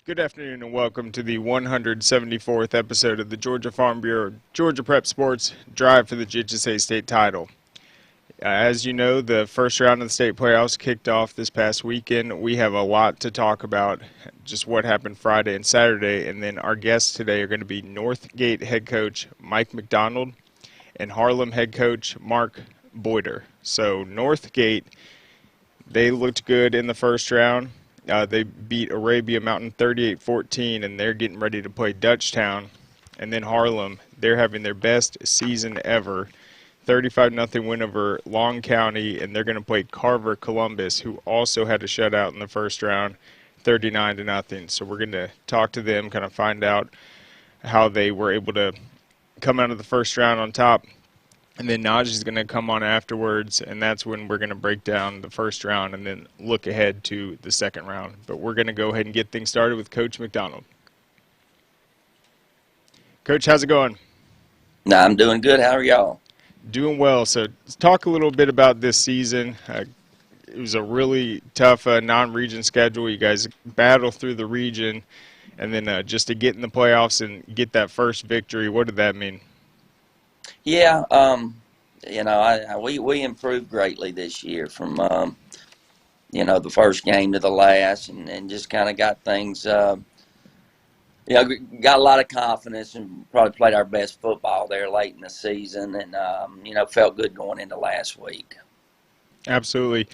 Good afternoon and welcome to the 174th episode of the Georgia Farm Bureau Georgia Prep Sports Drive for the GHSA State Title. As you know, the first round of the state playoffs kicked off this past weekend. We have a lot to talk about, just what happened Friday and Saturday, and then our guests today are going to be Northgate head coach Mike McDonald and Harlem head coach Mark Boiter. So Northgate, they looked good in the first round. They beat Arabia Mountain 38-14, and they're getting ready to play Dutchtown. And then Harlem, they're having their best season ever, 35-0 win over Long County, and they're going to play Carver-Columbus, who also had a shutout in the first round, 39-0. So we're going to talk to them, kind of find out how they were able to come out of the first round on top. And then Najee's going to come on afterwards, and that's when we're going to break down the first round and then look ahead to the second round. But we're going to go ahead and get things started with Coach McDonald. Coach, how's it going? Nah, I'm doing good. How are y'all? Doing well. So let's talk a little bit about this season. It was a really tough non-region schedule. You guys battle through the region, and then just to get in the playoffs and get that first victory, what did that mean? Yeah, we improved greatly this year from the first game to the last, and just kind of got things got a lot of confidence and probably played our best football there late in the season, and felt good going into last week. Absolutely.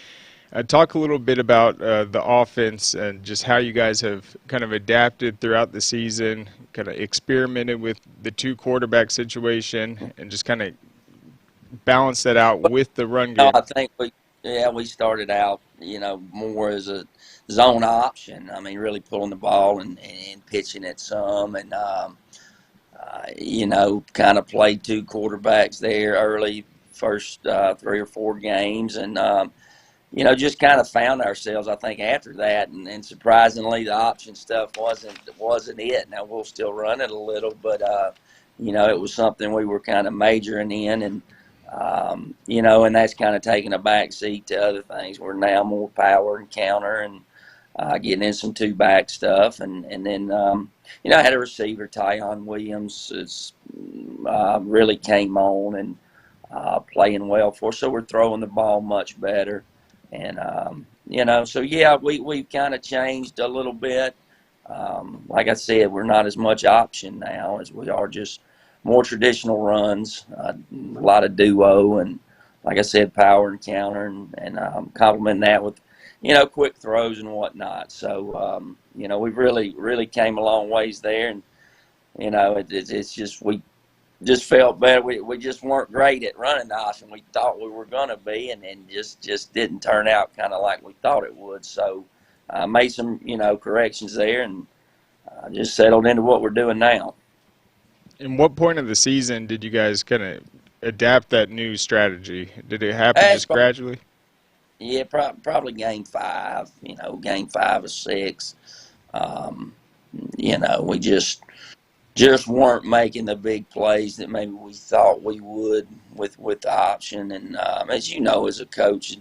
Talk a little bit about the offense and just how you guys have kind of adapted throughout the season, kind of experimented with the two quarterback situation, and just kind of balance that out with the run No, game. I think we started out more as a zone option. I mean, really pulling the ball and pitching it some, and kind of played two quarterbacks there early first 3 or 4 games, and just kind of found ourselves, I think, after that, and surprisingly, the option stuff wasn't it. Now we'll still run it a little, but it was something we were kind of majoring in, and and that's kind of taking a back seat to other things. We're now more power and counter, and getting in some two-back stuff, and then I had a receiver, Tyon Williams, is really came on and playing well for us. So we're throwing the ball much better. And, so yeah, we've kind of changed a little bit. Like I said, we're not as much option now as we are just more traditional runs, a lot of duo, and like I said, power and counter, and complementing that with, quick throws and whatnot. So, we've really came a long ways there. And, it's just, we just felt better. We just weren't great at running the option. We thought we were going to be, and just didn't turn out kind of like we thought it would. So made some, corrections there, and just settled into what we're doing now. In what point of the season did you guys kind of adapt that new strategy? Did it happen It's just gradually? Yeah, probably game 5, game 5 or 6. Um, we just weren't making the big plays that maybe we thought we would with the option. And as you know, as a coach,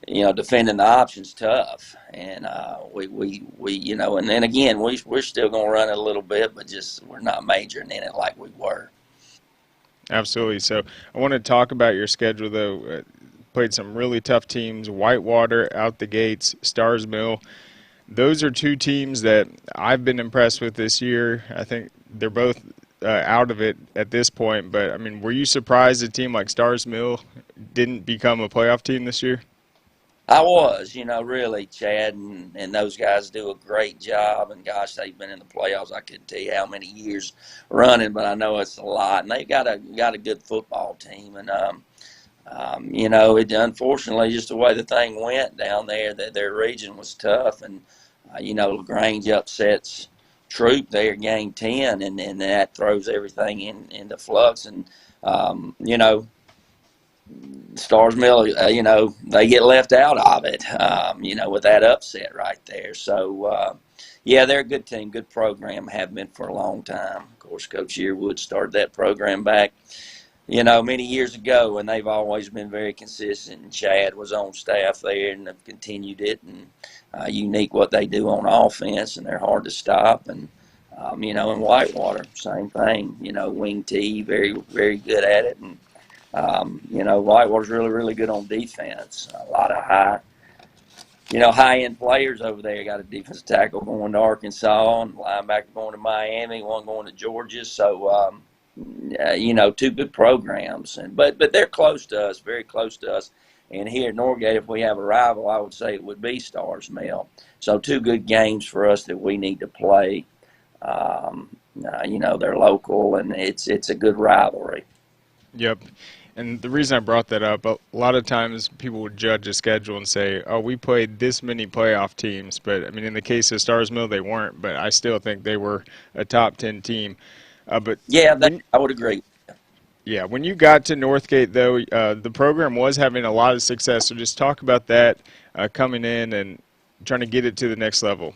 defending the option's tough. And and then again, we're still going to run it a little bit, but just we're not majoring in it like we were. Absolutely. So I want to talk about your schedule, though. Played some really tough teams, Whitewater out the gates, Stars Mill. Those are two teams that I've been impressed with this year. I think they're both out of it at this point. But, I mean, were you surprised a team like Stars Mill didn't become a playoff team this year? I was, really, Chad, and those guys do a great job. And gosh, they've been in the playoffs. I couldn't tell you how many years running, but I know it's a lot. And they've got a good football team. And it unfortunately just the way the thing went down there, that their region was tough, and LaGrange upsets Troop there game 10, and that throws everything into flux. And Stars Mill, they get left out of it, with that upset right there. So, yeah, they're a good team, good program, have been for a long time. Of course, Coach Yearwood started that program back many years ago, and they've always been very consistent. And Chad was on staff there and have continued it, and unique what they do on offense, and they're hard to stop. And in Whitewater, same thing. Wing T, very very good at it, and Whitewater's really really good on defense. A lot of high end players over there. Got a defensive tackle going to Arkansas, and linebacker going to Miami, one going to Georgia. So two good programs, but they're close to us, very close to us. And here at Northgate, if we have a rival, I would say it would be Stars Mill. So two good games for us that we need to play. They're local, and it's a good rivalry. Yep. And the reason I brought that up, a lot of times people would judge a schedule and say, oh, we played this many playoff teams. But, I mean, in the case of Stars Mill, they weren't. But I still think they were a top 10 team. But yeah, I would agree. Yeah, when you got to Northgate, though, the program was having a lot of success. So just talk about that coming in and trying to get it to the next level.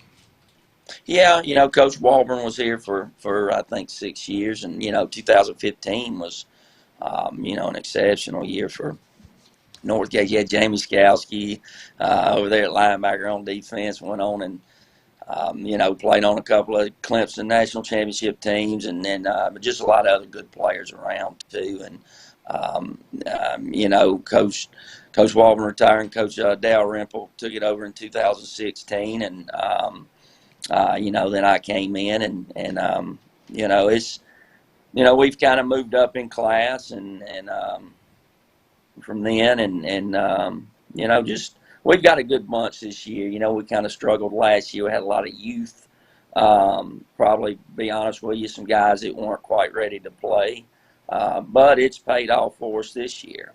Yeah, Coach Walburn was here for I think 6 years, and 2015 was an exceptional year for Northgate. You had Jamie Skowski over there at linebacker on defense, went on and played on a couple of Clemson national championship teams, and then just a lot of other good players around too. And Coach Walburn retired, and Coach Dale Rimple took it over in 2016, and then I came in, and it's we've kind of moved up in class, and from then, and just we've got a good bunch this year. We kind of struggled last year. We had a lot of youth. Probably, be honest with you, some guys that weren't quite ready to play. But it's paid off for us this year.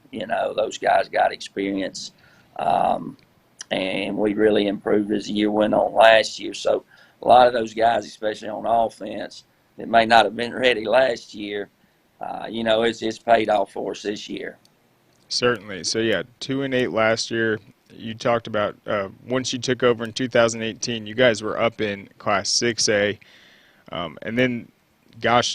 Those guys got experience. And we really improved as the year went on last year. So a lot of those guys, especially on offense, that may not have been ready last year, it's paid off for us this year. Certainly. So, 2-8 last year. You talked about once you took over in 2018, you guys were up in Class 6A. And then,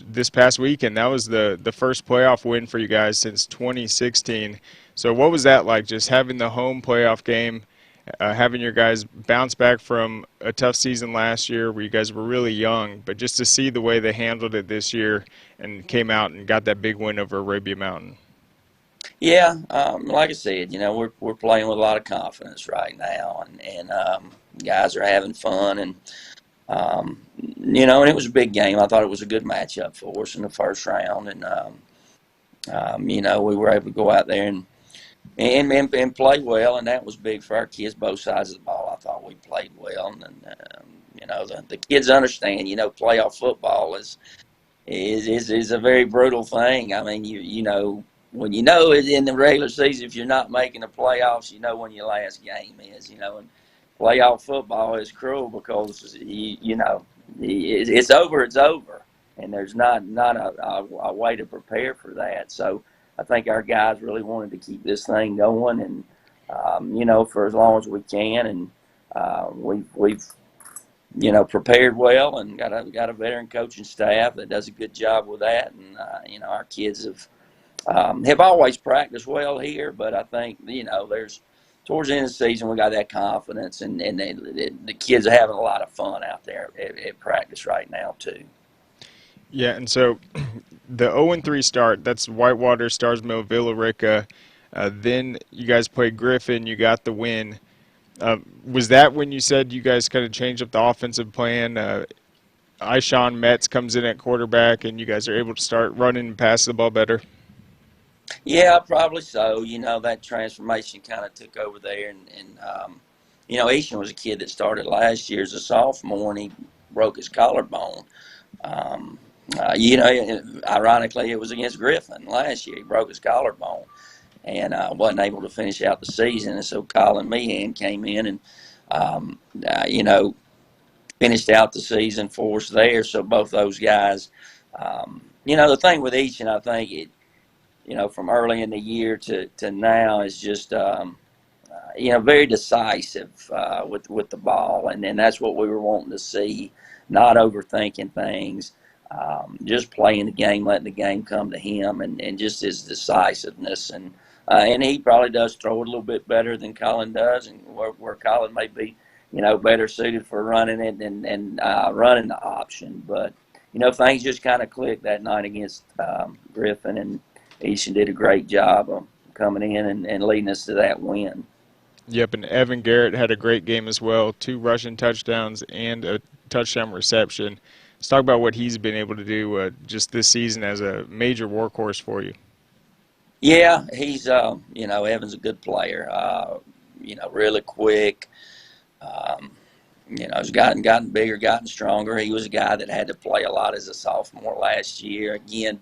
this past weekend, that was the first playoff win for you guys since 2016. So what was that like, just having the home playoff game, having your guys bounce back from a tough season last year where you guys were really young, but just to see the way they handled it this year and came out and got that big win over Arabia Mountain? Yeah, like I said, we're playing with a lot of confidence right now, and guys are having fun, and and it was a big game. I thought it was a good matchup for us in the first round, and we were able to go out there and play well, and that was big for our kids, both sides of the ball. I thought we played well, and the kids understand. Playoff football is a very brutal thing. I mean, when it in the regular season, if you're not making the playoffs, when your last game is. And playoff football is cruel because it's over. It's over, and there's not a way to prepare for that. So I think our guys really wanted to keep this thing going, and for as long as we can, and we've prepared well, and got a veteran coaching staff that does a good job with that, and our kids have always practiced well here, but I think there's towards the end of the season we got that confidence, and the kids are having a lot of fun out there at practice right now too. Yeah, and so the 0-3 start, that's Whitewater, Stars Mill, Villa Rica. Then you guys played Griffin. You got the win. Was that when you said you guys kind of changed up the offensive plan? Ishawn Metz comes in at quarterback, and you guys are able to start running and passing the ball better? Yeah, probably so. That transformation kind of took over there, and Ishan was a kid that started last year as a sophomore, and he broke his collarbone. Ironically, it was against Griffin last year. He broke his collarbone and wasn't able to finish out the season. And so Colin Meehan came in and, finished out the season for us there. So both those guys, the thing with Ishan, I think from early in the year to now is just, very decisive with the ball. And that's what we were wanting to see, not overthinking things. just playing the game, letting the game come to him, and just his decisiveness. And he probably does throw it a little bit better than Colin does, and where Colin may be, better suited for running it and running the option. But, things just kind of clicked that night against Griffin, and Easton did a great job of coming in and leading us to that win. Yep, and Evan Garrett had a great game as well. 2 rushing touchdowns and a touchdown reception. Let's talk about what he's been able to do just this season as a major workhorse for you. Yeah, he's, Evan's a good player. Really quick. He's gotten bigger, gotten stronger. He was a guy that had to play a lot as a sophomore last year. Again,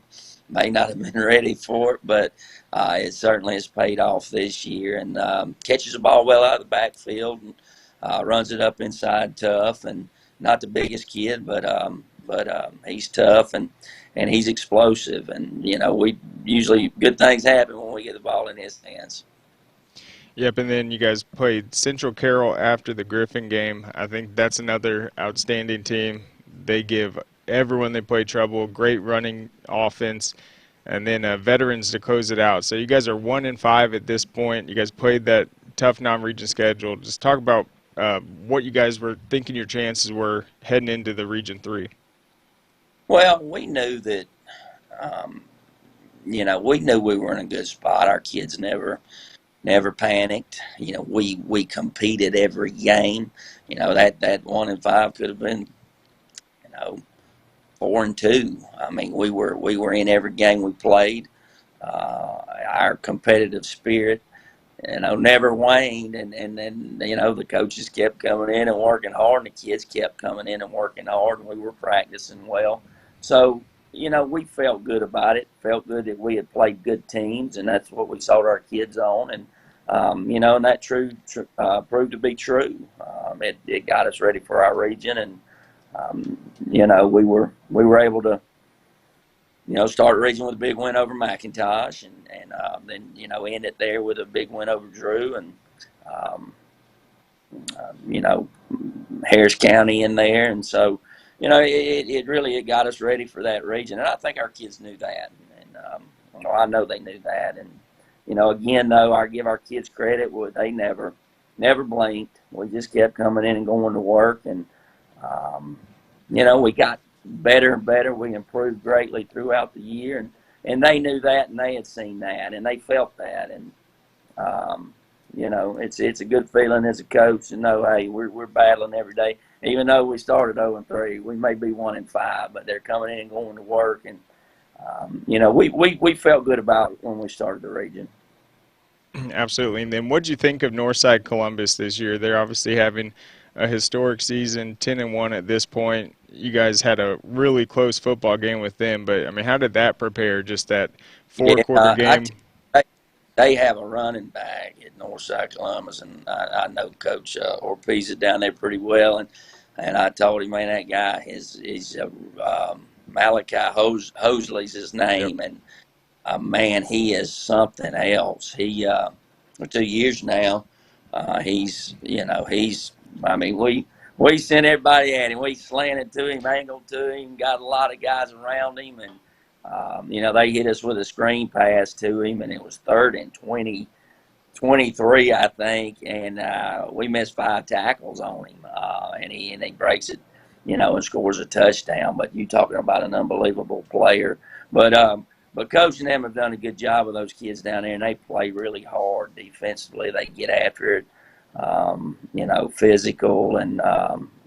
may not have been ready for it, but it certainly has paid off this year. And catches the ball well out of the backfield and runs it up inside tough. And not the biggest kid, but he's tough and he's explosive. And we usually good things happen when we get the ball in his hands. Yep, and then you guys played Central Carroll after the Griffin game. I think that's another outstanding team. They give everyone they play trouble, great running offense, and then veterans to close it out. So you guys are 1-5 at this point. You guys played that tough non-region schedule. Just talk about what you guys were thinking your chances were heading into the Region 3. Well, we knew that, we knew we were in a good spot. Our kids never panicked. We competed every game. That 1-5 could have been, 4-2. I mean, we were in every game we played. Our competitive spirit, never waned, and then the coaches kept coming in and working hard, and the kids kept coming in and working hard, and we were practicing well. So, we felt good about it. Felt good that we had played good teams, and that's what we sold our kids on. And and that proved to be true. It got us ready for our region, and we were able to start the region with a big win over McIntosh, and then end it there with a big win over Drew, and Harris County in there, and so it really got us ready for that region, and I think our kids knew that, and I know they knew that, and again though, I give our kids credit. They never blinked. We just kept coming in and going to work, and we got better and better. We improved greatly throughout the year, and they knew that, and they had seen that, and they felt that, and it's a good feeling as a coach to know, hey, we're battling every day. Even though we started 0-3, we may be 1-5, but they're coming in and going to work, and we felt good about it when we started the region. Absolutely. And then what did you think of Northside Columbus this year? They're obviously having a historic season, 10-1 at this point. You guys had a really close football game with them, but I mean, how did that prepare? Just that 4-quarter game. They have a running back at Northside Columbus, and I know Coach Orpeza down there pretty well, and I told him, man, that guy he's Malachi Hosley's his name, yep. And man, he is something else. He for 2 years now, I mean, we sent everybody at him. We slanted to him, angled to him, got a lot of guys around him, and they hit us with a screen pass to him, and it was 3rd and 23, I think, and we missed 5 tackles on him, and he breaks it, and scores a touchdown. But you talking about an unbelievable player. But Coach and them have done a good job with those kids down there, and they play really hard defensively. They get after it, physical, and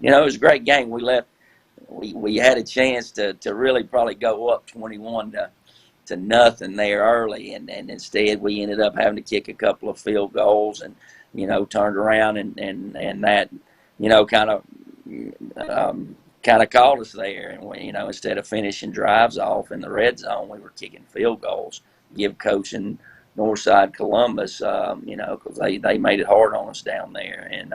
it was a great game. We had a chance to really probably go up 21 to nothing there early, and instead we ended up having to kick a couple of field goals, and turned around and that kind of called us there, and we, instead of finishing drives off in the red zone, we were kicking field goals. Give Coach and Northside Columbus, because they made it hard on us down there, and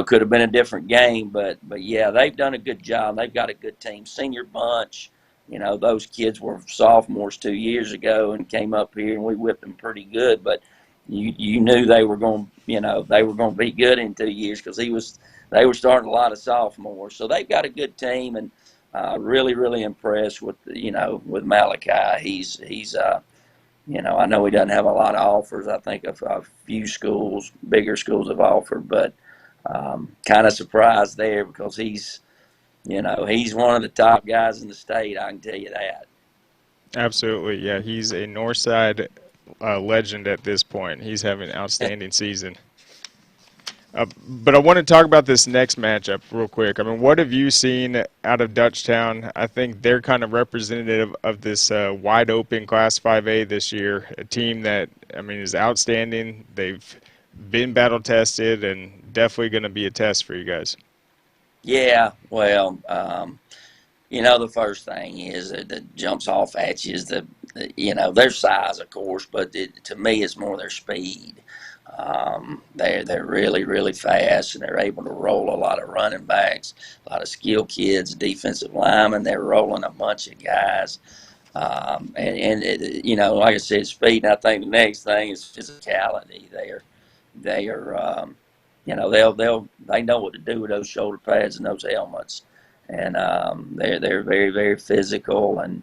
could have been a different game, but yeah, they've done a good job. They've got a good team, senior bunch. Those kids were sophomores 2 years ago and came up here, and we whipped them pretty good. But you knew they were going, to be good in 2 years, because they were starting a lot of sophomores. So they've got a good team, and Really, really impressed with with Malachi. He's I know he doesn't have a lot of offers. I think a few schools, bigger schools, have offered, but kind of surprised there because he's one of the top guys in the state. I can tell you that. Absolutely, yeah. He's a Northside legend at this point. He's having an outstanding season. But I want to talk about this next matchup real quick. I mean, what have you seen out of Dutchtown? I think they're kind of representative of this wide open Class 5A this year, a team that, I mean, is outstanding. They've been battle tested and definitely going to be a test for you guys. Yeah, well, the first thing is that jumps off at you is their size, of course, but to me, it's more their speed. They're really, really fast, and they're able to roll a lot of running backs, a lot of skill kids, defensive linemen. They're rolling a bunch of guys. Like I said, speed. And I think the next thing is physicality. They they know what to do with those shoulder pads and those helmets, and they're very, very physical, and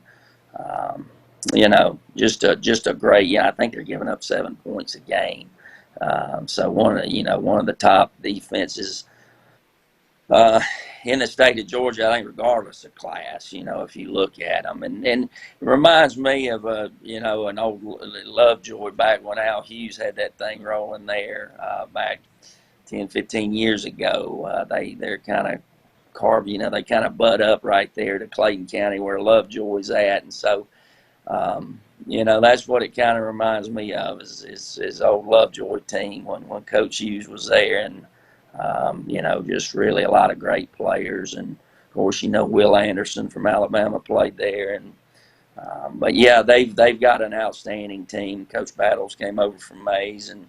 just a great. Yeah, I think they're giving up 7 points a game. So one of the top defenses in the state of Georgia, I think, regardless of class. If you look at them, and it reminds me of an old Lovejoy back when Al Hughes had that thing rolling there back 10, 15 years ago. They're kind of carved. They kind of butt up right there to Clayton County where Lovejoy's at, and so. That's what it kind of reminds me of is old Lovejoy team when Coach Hughes was there, and just really a lot of great players, and of course Will Anderson from Alabama played there, and but yeah, they've got an outstanding team. Coach Battles came over from Mays, and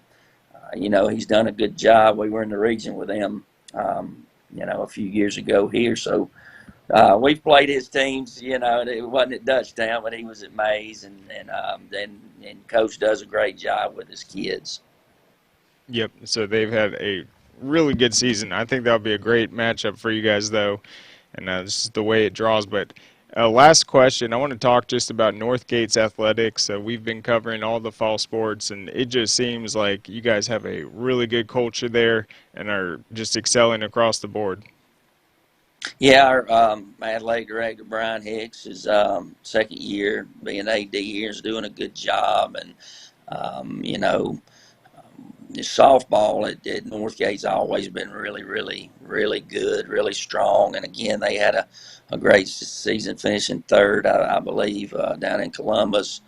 he's done a good job. We were in the region with them a few years ago here, so. We've played his teams, and it wasn't at Dutchtown, but he was at Mays, and Coach does a great job with his kids. Yep, so they've had a really good season. I think that'll be a great matchup for you guys, though, and this is the way it draws. But last question, I want to talk just about Northgate's athletics. We've been covering all the fall sports, and it just seems like you guys have a really good culture there and are just excelling across the board. Yeah, our athletic director, Brian Hicks, is second year being AD here, is doing a good job. And, softball at Northgate's always been really, really, really good, really strong. And, again, they had a great season, finishing third, I believe, down in Columbus.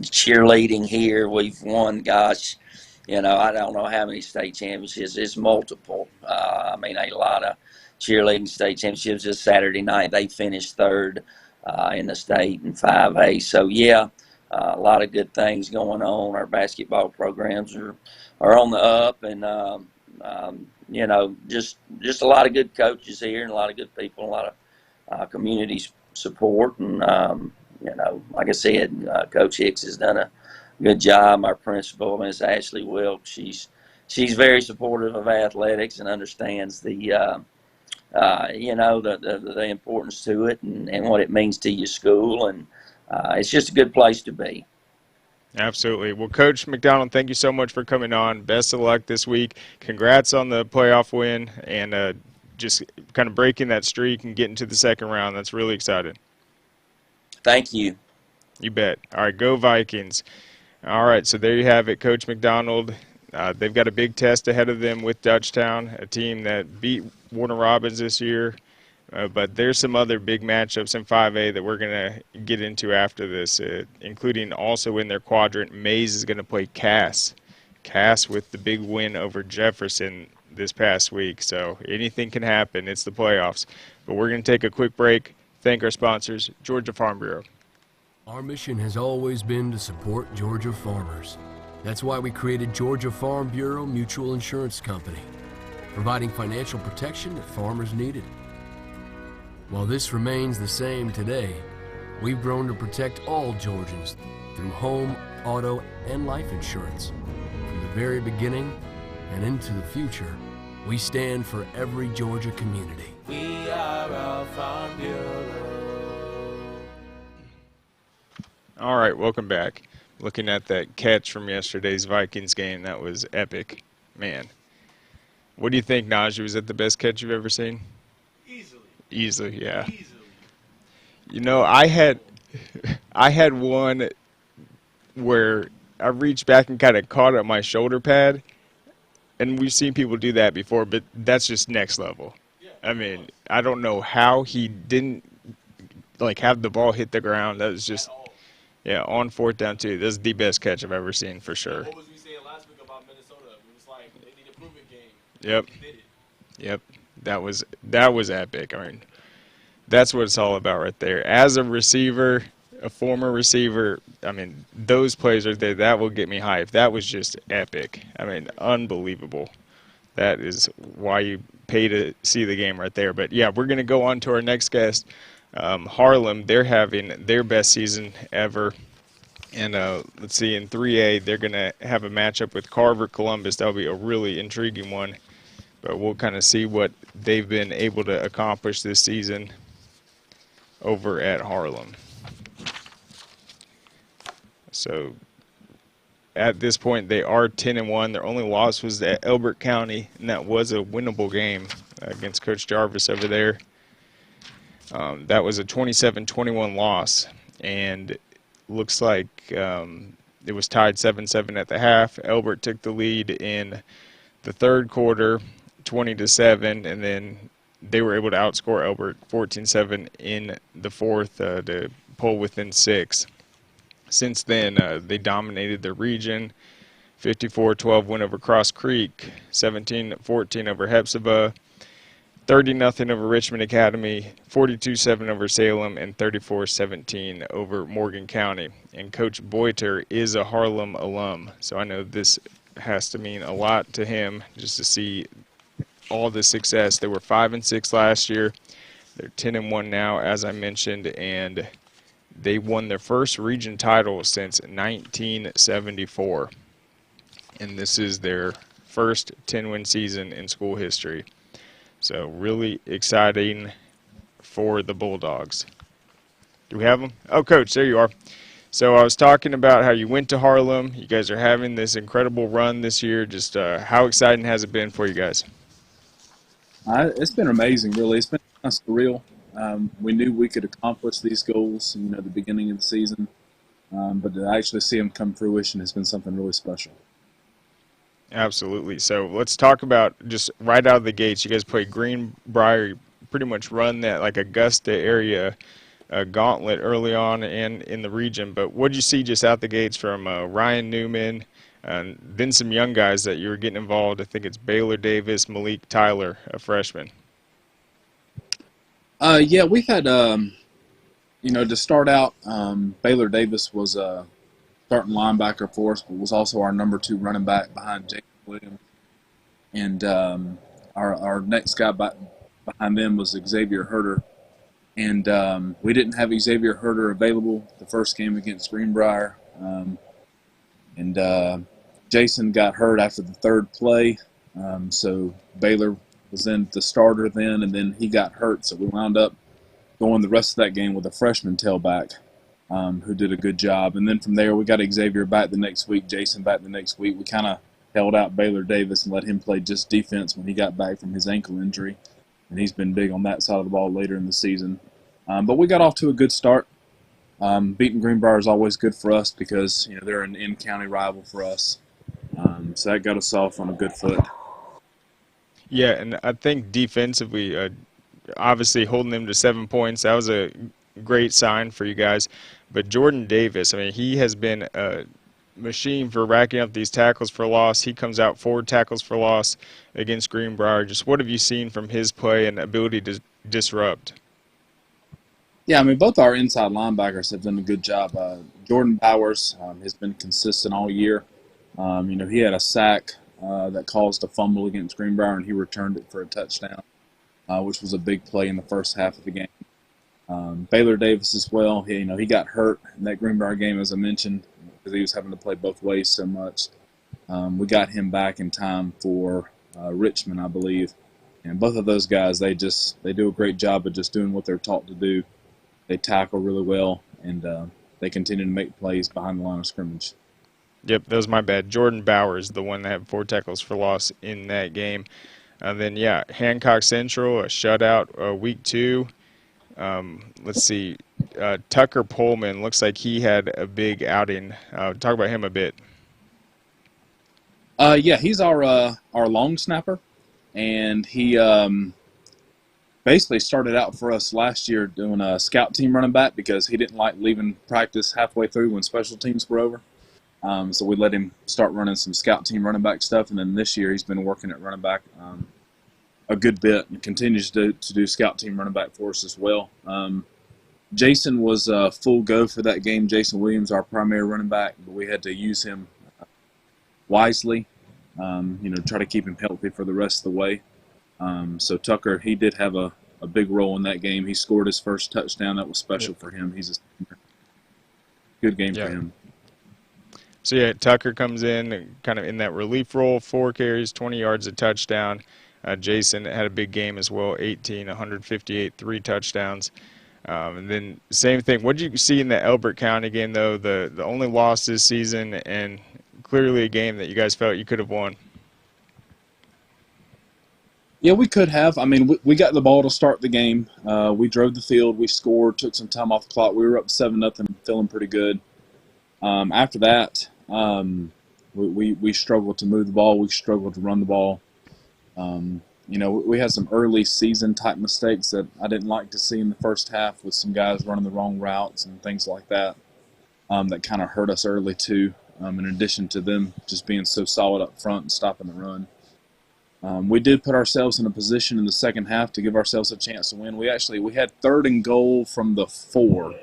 Cheerleading here, we've won, gosh, I don't know how many state championships. It's multiple. A lot of cheerleading state championships. This Saturday night, they finished third in the state in 5A. So, yeah, a lot of good things going on. Our basketball programs are on the up, and, just a lot of good coaches here and a lot of good people, a lot of community support. And, like I said, Coach Hicks has done a good job. Our principal, Miss Ashley Wilkes, she's very supportive of athletics and understands the importance to it and what it means to your school, and it's just a good place to be. Absolutely. Well, Coach McDonald, thank you so much for coming on. Best of luck this week. Congrats on the playoff win and just kind of breaking that streak and getting to the second round. That's really exciting. Thank you. You bet. All right, go Vikings. All right, so there you have it, Coach McDonald. They've got a big test ahead of them with Dutchtown, a team that beat Warner Robins this year. But there's some other big matchups in 5A that we're going to get into after this, including also in their quadrant, Mays is going to play Cass. Cass with the big win over Jefferson this past week. So anything can happen. It's the playoffs. But we're going to take a quick break, thank our sponsors, Georgia Farm Bureau. Our mission has always been to support Georgia farmers. That's why we created Georgia Farm Bureau Mutual Insurance Company, providing financial protection that farmers needed. While this remains the same today, we've grown to protect all Georgians through home, auto, and life insurance. From the very beginning and into the future, we stand for every Georgia community. We GHSA Farm Bureau. All right, welcome back. Looking at that catch from yesterday's Vikings game, that was epic. Man, what do you think, Najee? Was that the best catch you've ever seen? Easily. Easily, yeah. Easily. You know, I had one where I reached back and kind of caught at my shoulder pad, and we've seen people do that before, but that's just next level. Yeah, I mean, I don't know how he didn't like have the ball hit the ground. That was just, at all. yeah, on fourth down too. That's the best catch I've ever seen for sure. What was we saying last week about Minnesota? It was like they need a prove-it game. Yep, They did it. yep. That was epic. I mean, that's what it's all about right there. As a receiver, a former receiver, I mean, those plays right there, that will get me hyped. That was just epic. I mean, unbelievable. That is why you pay to see the game right there. But yeah, we're going to go on to our next guest. Harlem, they're having their best season ever. And let's see, in 3A, they're going to have a matchup with Carver-Columbus. That'll be a really intriguing one. But we'll kind of see what they've been able to accomplish this season over at Harlem. So at this point, they are 10-1. Their only loss was at Elbert County, and that was a winnable game against Coach Jarvis over there. That was a 27-21 loss, and looks like it was tied 7-7 at the half. Elbert took the lead in the third quarter, 20-7, and then they were able to outscore Elbert 14-7 in the fourth to pull within 6. Since then, they dominated the region. 54-12 win over Cross Creek, 17-14 over Hepzibah, 30-0 over Richmond Academy, 42-7 over Salem, and 34-17 over Morgan County. And Coach Boiter is a Harlem alum, so I know this has to mean a lot to him just to see all the success. They were 5-6 last year. They're 10-1 now, as I mentioned, and they won their first region title since 1974. And this is their first 10-win season in school history. So really exciting for the Bulldogs. Do we have them? Oh, Coach, there you are. So I was talking about how you went to Harlem. You guys are having this incredible run this year. Just how exciting has it been for you guys? It's been amazing, really. It's been kind of surreal. We knew we could accomplish these goals, at the beginning of the season, but to actually see them come to fruition has been something really special. Absolutely. So let's talk about just right out of the gates. You guys played Greenbrier. You pretty much run that like Augusta area gauntlet early on and in the region. But what did you see just out the gates from Ryan Newman and then some young guys that you were getting involved? I think it's Baylor Davis, Malik Tyler, a freshman. Yeah, we've had, to start out, Baylor Davis was a starting linebacker for us, but was also our number 2 running back behind Jason Williams. And our next guy behind them was Xavier Herder. And we didn't have Xavier Herder available the first game against Greenbrier. And Jason got hurt after the third play. So Baylor was in the starter then, and then he got hurt. So we wound up going the rest of that game with a freshman tailback who did a good job. And then from there, we got Xavier back the next week, Jason back the next week. We kind of held out Baylor Davis and let him play just defense when he got back from his ankle injury. And he's been big on that side of the ball later in the season. But we got off to a good start. Beating Greenbrier is always good for us because, they're an in-county rival for us. So that got us off on a good foot. Yeah, and I think defensively, obviously holding them to 7 points, that was a great sign for you guys. But Jordan Davis, I mean, he has been a machine for racking up these tackles for loss. He comes out 4 tackles for loss against Greenbrier. Just what have you seen from his play and ability to disrupt? Yeah, I mean, both our inside linebackers have done a good job. Jordan Bowers has been consistent all year. He had a sack that caused a fumble against Greenbrier, and he returned it for a touchdown, which was a big play in the first half of the game. Baylor Davis as well. He got hurt in that Greenbrier game, as I mentioned, because he was having to play both ways so much. We got him back in time for Richmond, I believe. And both of those guys, they do a great job of just doing what they're taught to do. They tackle really well, and they continue to make plays behind the line of scrimmage. Yep, that was my bad. Jordan Bowers, the one that had 4 tackles for loss in that game. Then, yeah, Hancock Central, a shutout, week 2. Let's see. Tucker Pullman looks like he had a big outing. Talk about him a bit. Yeah, he's our long snapper, and he basically started out for us last year doing a scout team running back because he didn't like leaving practice halfway through when special teams were over. So we let him start running some scout team running back stuff, and then this year he's been working at running back a good bit and continues to do scout team running back for us as well. Jason was full go for that game. Jason Williams, our primary running back, but we had to use him wisely, try to keep him healthy for the rest of the way. So Tucker, he did have a big role in that game. He scored his first touchdown. That was special for him. He's a good game for him. So, yeah, Tucker comes in kind of in that relief role, 4 carries, 20 yards, a touchdown. Jason had a big game as well, 18, 158, 3 touchdowns. And then same thing. What did you see in the Elbert County game, though? The only loss this season and clearly a game that you guys felt you could have won. Yeah, we could have. I mean, we got the ball to start the game. We drove the field. We scored, took some time off the clock. We were up 7-0, feeling pretty good. After that, we struggled to move the ball. We struggled to run the ball. We had some early season type mistakes that I didn't like to see in the first half with some guys running the wrong routes and things like that. That kind of hurt us early too. In addition to them just being so solid up front and stopping the run. We did put ourselves in a position in the second half to give ourselves a chance to win. We had 3rd and goal from the 4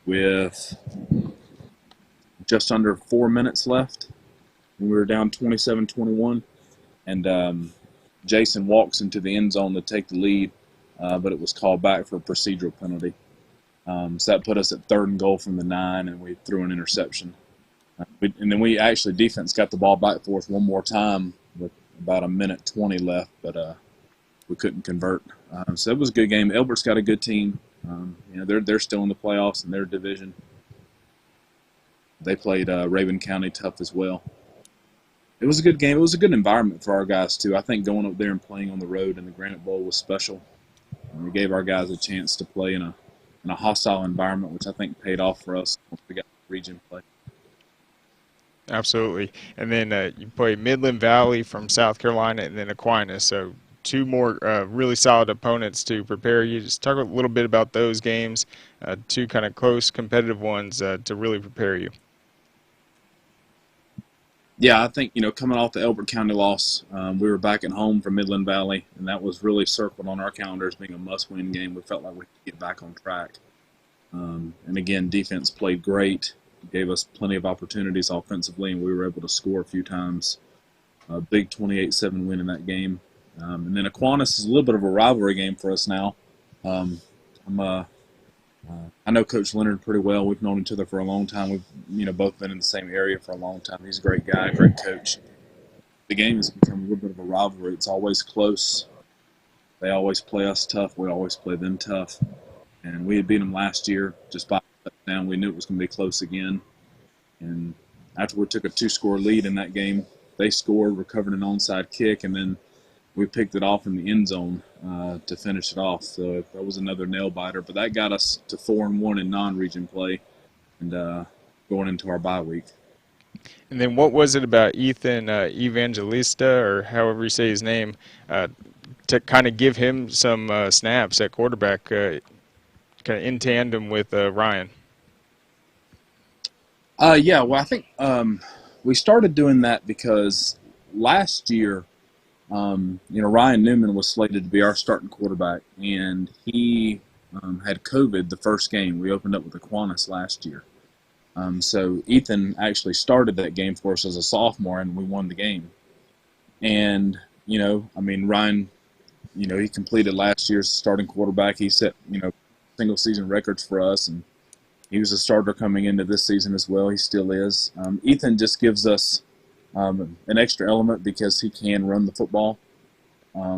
with just under 4 minutes left. We were down 27-21, and Jason walks into the end zone to take the lead, but it was called back for a procedural penalty. So that put us at 3rd and goal from the 9, and we threw an interception. And then defense got the ball back for us one more time with about 1:20 left, but we couldn't convert. So it was a good game. Elbert's got a good team. They're still in the playoffs in their division. They played Raven County tough as well. It was a good game. It was a good environment for our guys too. I think going up there and playing on the road in the Granite Bowl was special. And we gave our guys a chance to play in a hostile environment, which I think paid off for us once we got region play. Absolutely. And then you play Midland Valley from South Carolina and then Aquinas. So 2 more really solid opponents to prepare you. Just talk a little bit about those games, 2 kind of close competitive ones to really prepare you. Yeah, I think, coming off the Elbert County loss, we were back at home for Midland Valley, and that was really circled on our calendar as being a must-win game. We felt like we could get back on track. And again, defense played great. Gave us plenty of opportunities offensively, and we were able to score a few times. A big 28-7 win in that game. And then Aquinas is a little bit of a rivalry game for us now. I know Coach Leonard pretty well. We've known each other for a long time. We've both been in the same area for a long time. He's a great guy, great coach. The game has become a little bit of a rivalry. It's always close. They always play us tough. We always play them tough. And we had beat them last year just by a touchdown. We knew it was going to be close again. And after we took a 2-score lead in that game, they scored, recovered an onside kick, and then we picked it off in the end zone to finish it off. So that was another nail-biter. But that got us to 4-1 in non-region play and going into our bye week. And then what was it about Ethan Evangelista, or however you say his name, to kind of give him some snaps at quarterback kind of in tandem with Ryan? I think we started doing that because last year, Ryan Newman was slated to be our starting quarterback, and he had COVID the first game. We opened up with Aquinas last year. So Ethan actually started that game for us as a sophomore, and we won the game. And, Ryan, he completed last year's starting quarterback. He set, single-season records for us, and he was a starter coming into this season as well. He still is. Ethan just gives us an extra element because he can run the football.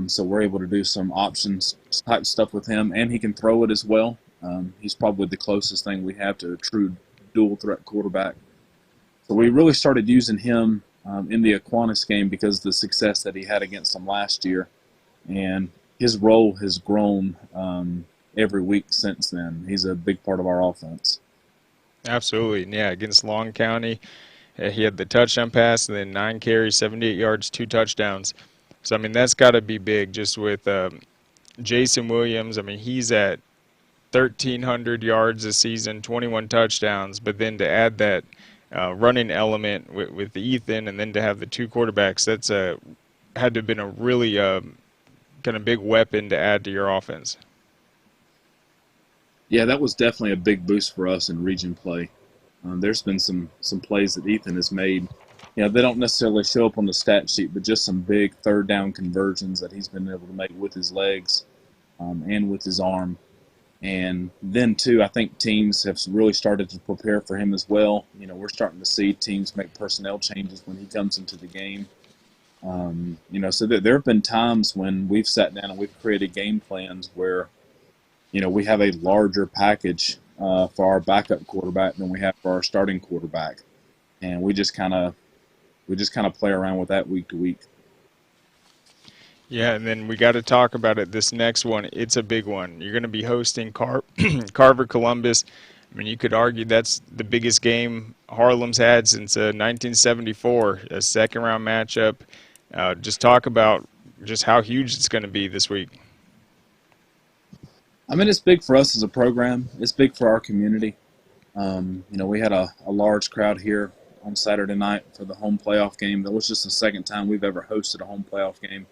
So we're able to do some options type stuff with him, and he can throw it as well. He's probably the closest thing we have to a true dual threat quarterback. So we really started using him in the Aquinas game because of the success that he had against them last year. And his role has grown every week since then. He's a big part of our offense. Absolutely. And yeah, against Long County, he had the touchdown pass and then 9 carries, 78 yards, 2 touchdowns. So, I mean, that's got to be big just with Jason Williams. I mean, he's at 1,300 yards this season, 21 touchdowns, but then to add that running element with Ethan and then to have the 2 quarterbacks, that's had to have been a really kind of big weapon to add to your offense. Yeah, that was definitely a big boost for us in region play. There's been some plays that Ethan has made. They don't necessarily show up on the stat sheet, but just some big third down conversions that he's been able to make with his legs and with his arm. And then, too, I think teams have really started to prepare for him as well. We're starting to see teams make personnel changes when he comes into the game. So there have been times when we've sat down and we've created game plans where, we have a larger package for our backup quarterback than we have for our starting quarterback. And we just kind of play around with that week to week. Yeah, and then we got to talk about it. This next one, it's a big one. You're going to be hosting Carver-Columbus. I mean, you could argue that's the biggest game Harlem's had since 1974, a second-round matchup. Just talk about just how huge it's going to be this week. I mean, it's big for us as a program. It's big for our community. We had a large crowd here on Saturday night for the home playoff game. That was just the second time we've ever hosted a home playoff game.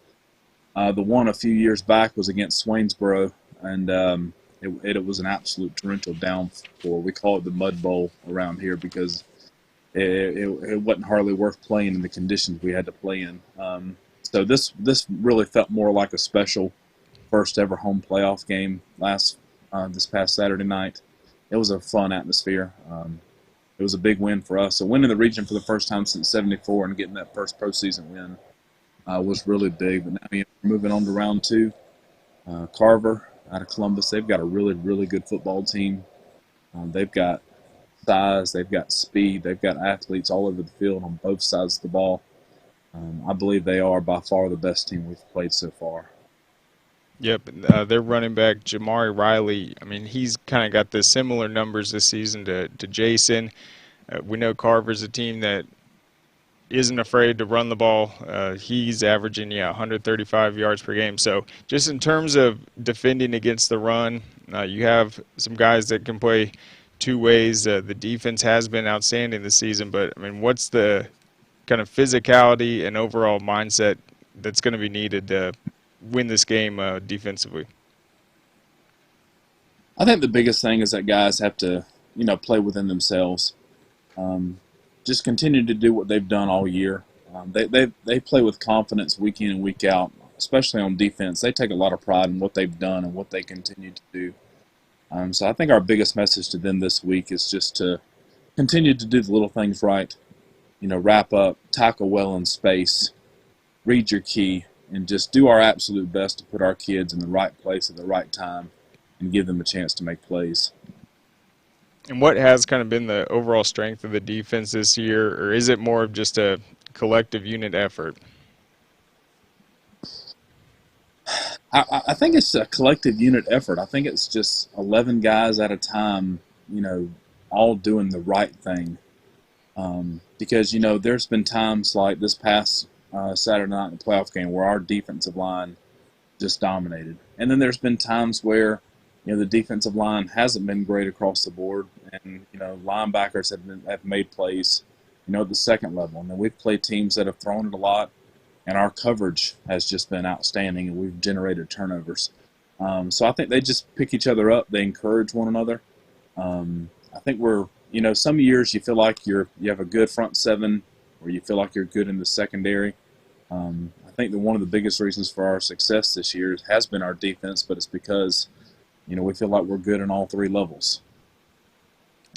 The one a few years back was against Swainsboro, and it was an absolute torrential downpour. We call it the Mud Bowl around here because it wasn't hardly worth playing in the conditions we had to play in. So this really felt more like a special first ever home playoff game this past Saturday night. It was a fun atmosphere. It was a big win for us. So winning the region for the first time since '74 and getting that first postseason win was really big. But now we're moving on to round 2. Carver out of Columbus, they've got a really, really good football team. They've got size, they've got speed, they've got athletes all over the field on both sides of the ball. I believe they are by far the best team we've played so far. Yep, their running back, Jamari Riley, I mean, he's kind of got the similar numbers this season to Jason. We know Carver's a team that isn't afraid to run the ball. He's averaging, 135 yards per game. So just in terms of defending against the run, you have some guys that can play 2 ways. The defense has been outstanding this season, but, I mean, what's the kind of physicality and overall mindset that's going to be needed to win this game defensively? I think the biggest thing is that guys have to, play within themselves. Just continue to do what they've done all year. They play with confidence week in and week out, especially on defense. They take a lot of pride in what they've done and what they continue to do. So I think our biggest message to them this week is just to continue to do the little things right. Wrap up, tackle well in space, read your key, and just do our absolute best to put our kids in the right place at the right time and give them a chance to make plays. And what has kind of been the overall strength of the defense this year, or is it more of just a collective unit effort? I think it's a collective unit effort. I think it's just 11 guys at a time, all doing the right thing. Because, there's been times like this past Saturday night in the playoff game where our defensive line just dominated. And then there's been times where, the defensive line hasn't been great across the board, and, linebackers have made plays, at the second level. And then we've played teams that have thrown it a lot, and our coverage has just been outstanding, and we've generated turnovers. So I think they just pick each other up. They encourage one another. I think we're, some years you feel like you have a good front seven, or you feel like you're good in the secondary. I think that one of the biggest reasons for our success this year has been our defense, but it's because, we feel like we're good in all 3 levels.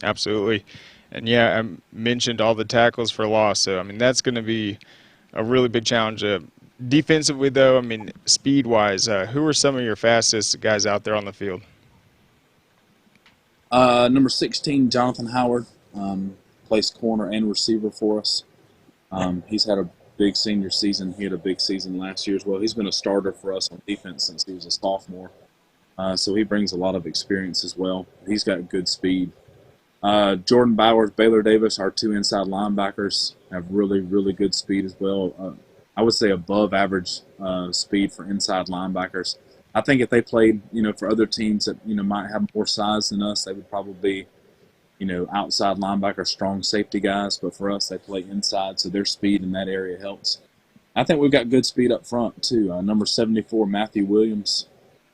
Absolutely. And, I mentioned all the tackles for loss. So, I mean, that's going to be a really big challenge. Defensively, though, I mean, speed-wise, who are some of your fastest guys out there on the field? Number 16, Jonathan Howard, plays corner and receiver for us. He's had a big senior season. He had a big season last year as well. He's been a starter for us on defense since he was a sophomore. So he brings a lot of experience as well. He's got good speed. Jordan Bowers, Baylor Davis, our two inside linebackers, have really, really good speed as well. I would say above average speed for inside linebackers. I think if they played, for other teams that, might have more size than us, they would probably be, outside linebacker, strong safety guys. But for us, they play inside, so their speed in that area helps. I think we've got good speed up front, too. Number 74, Matthew Williams,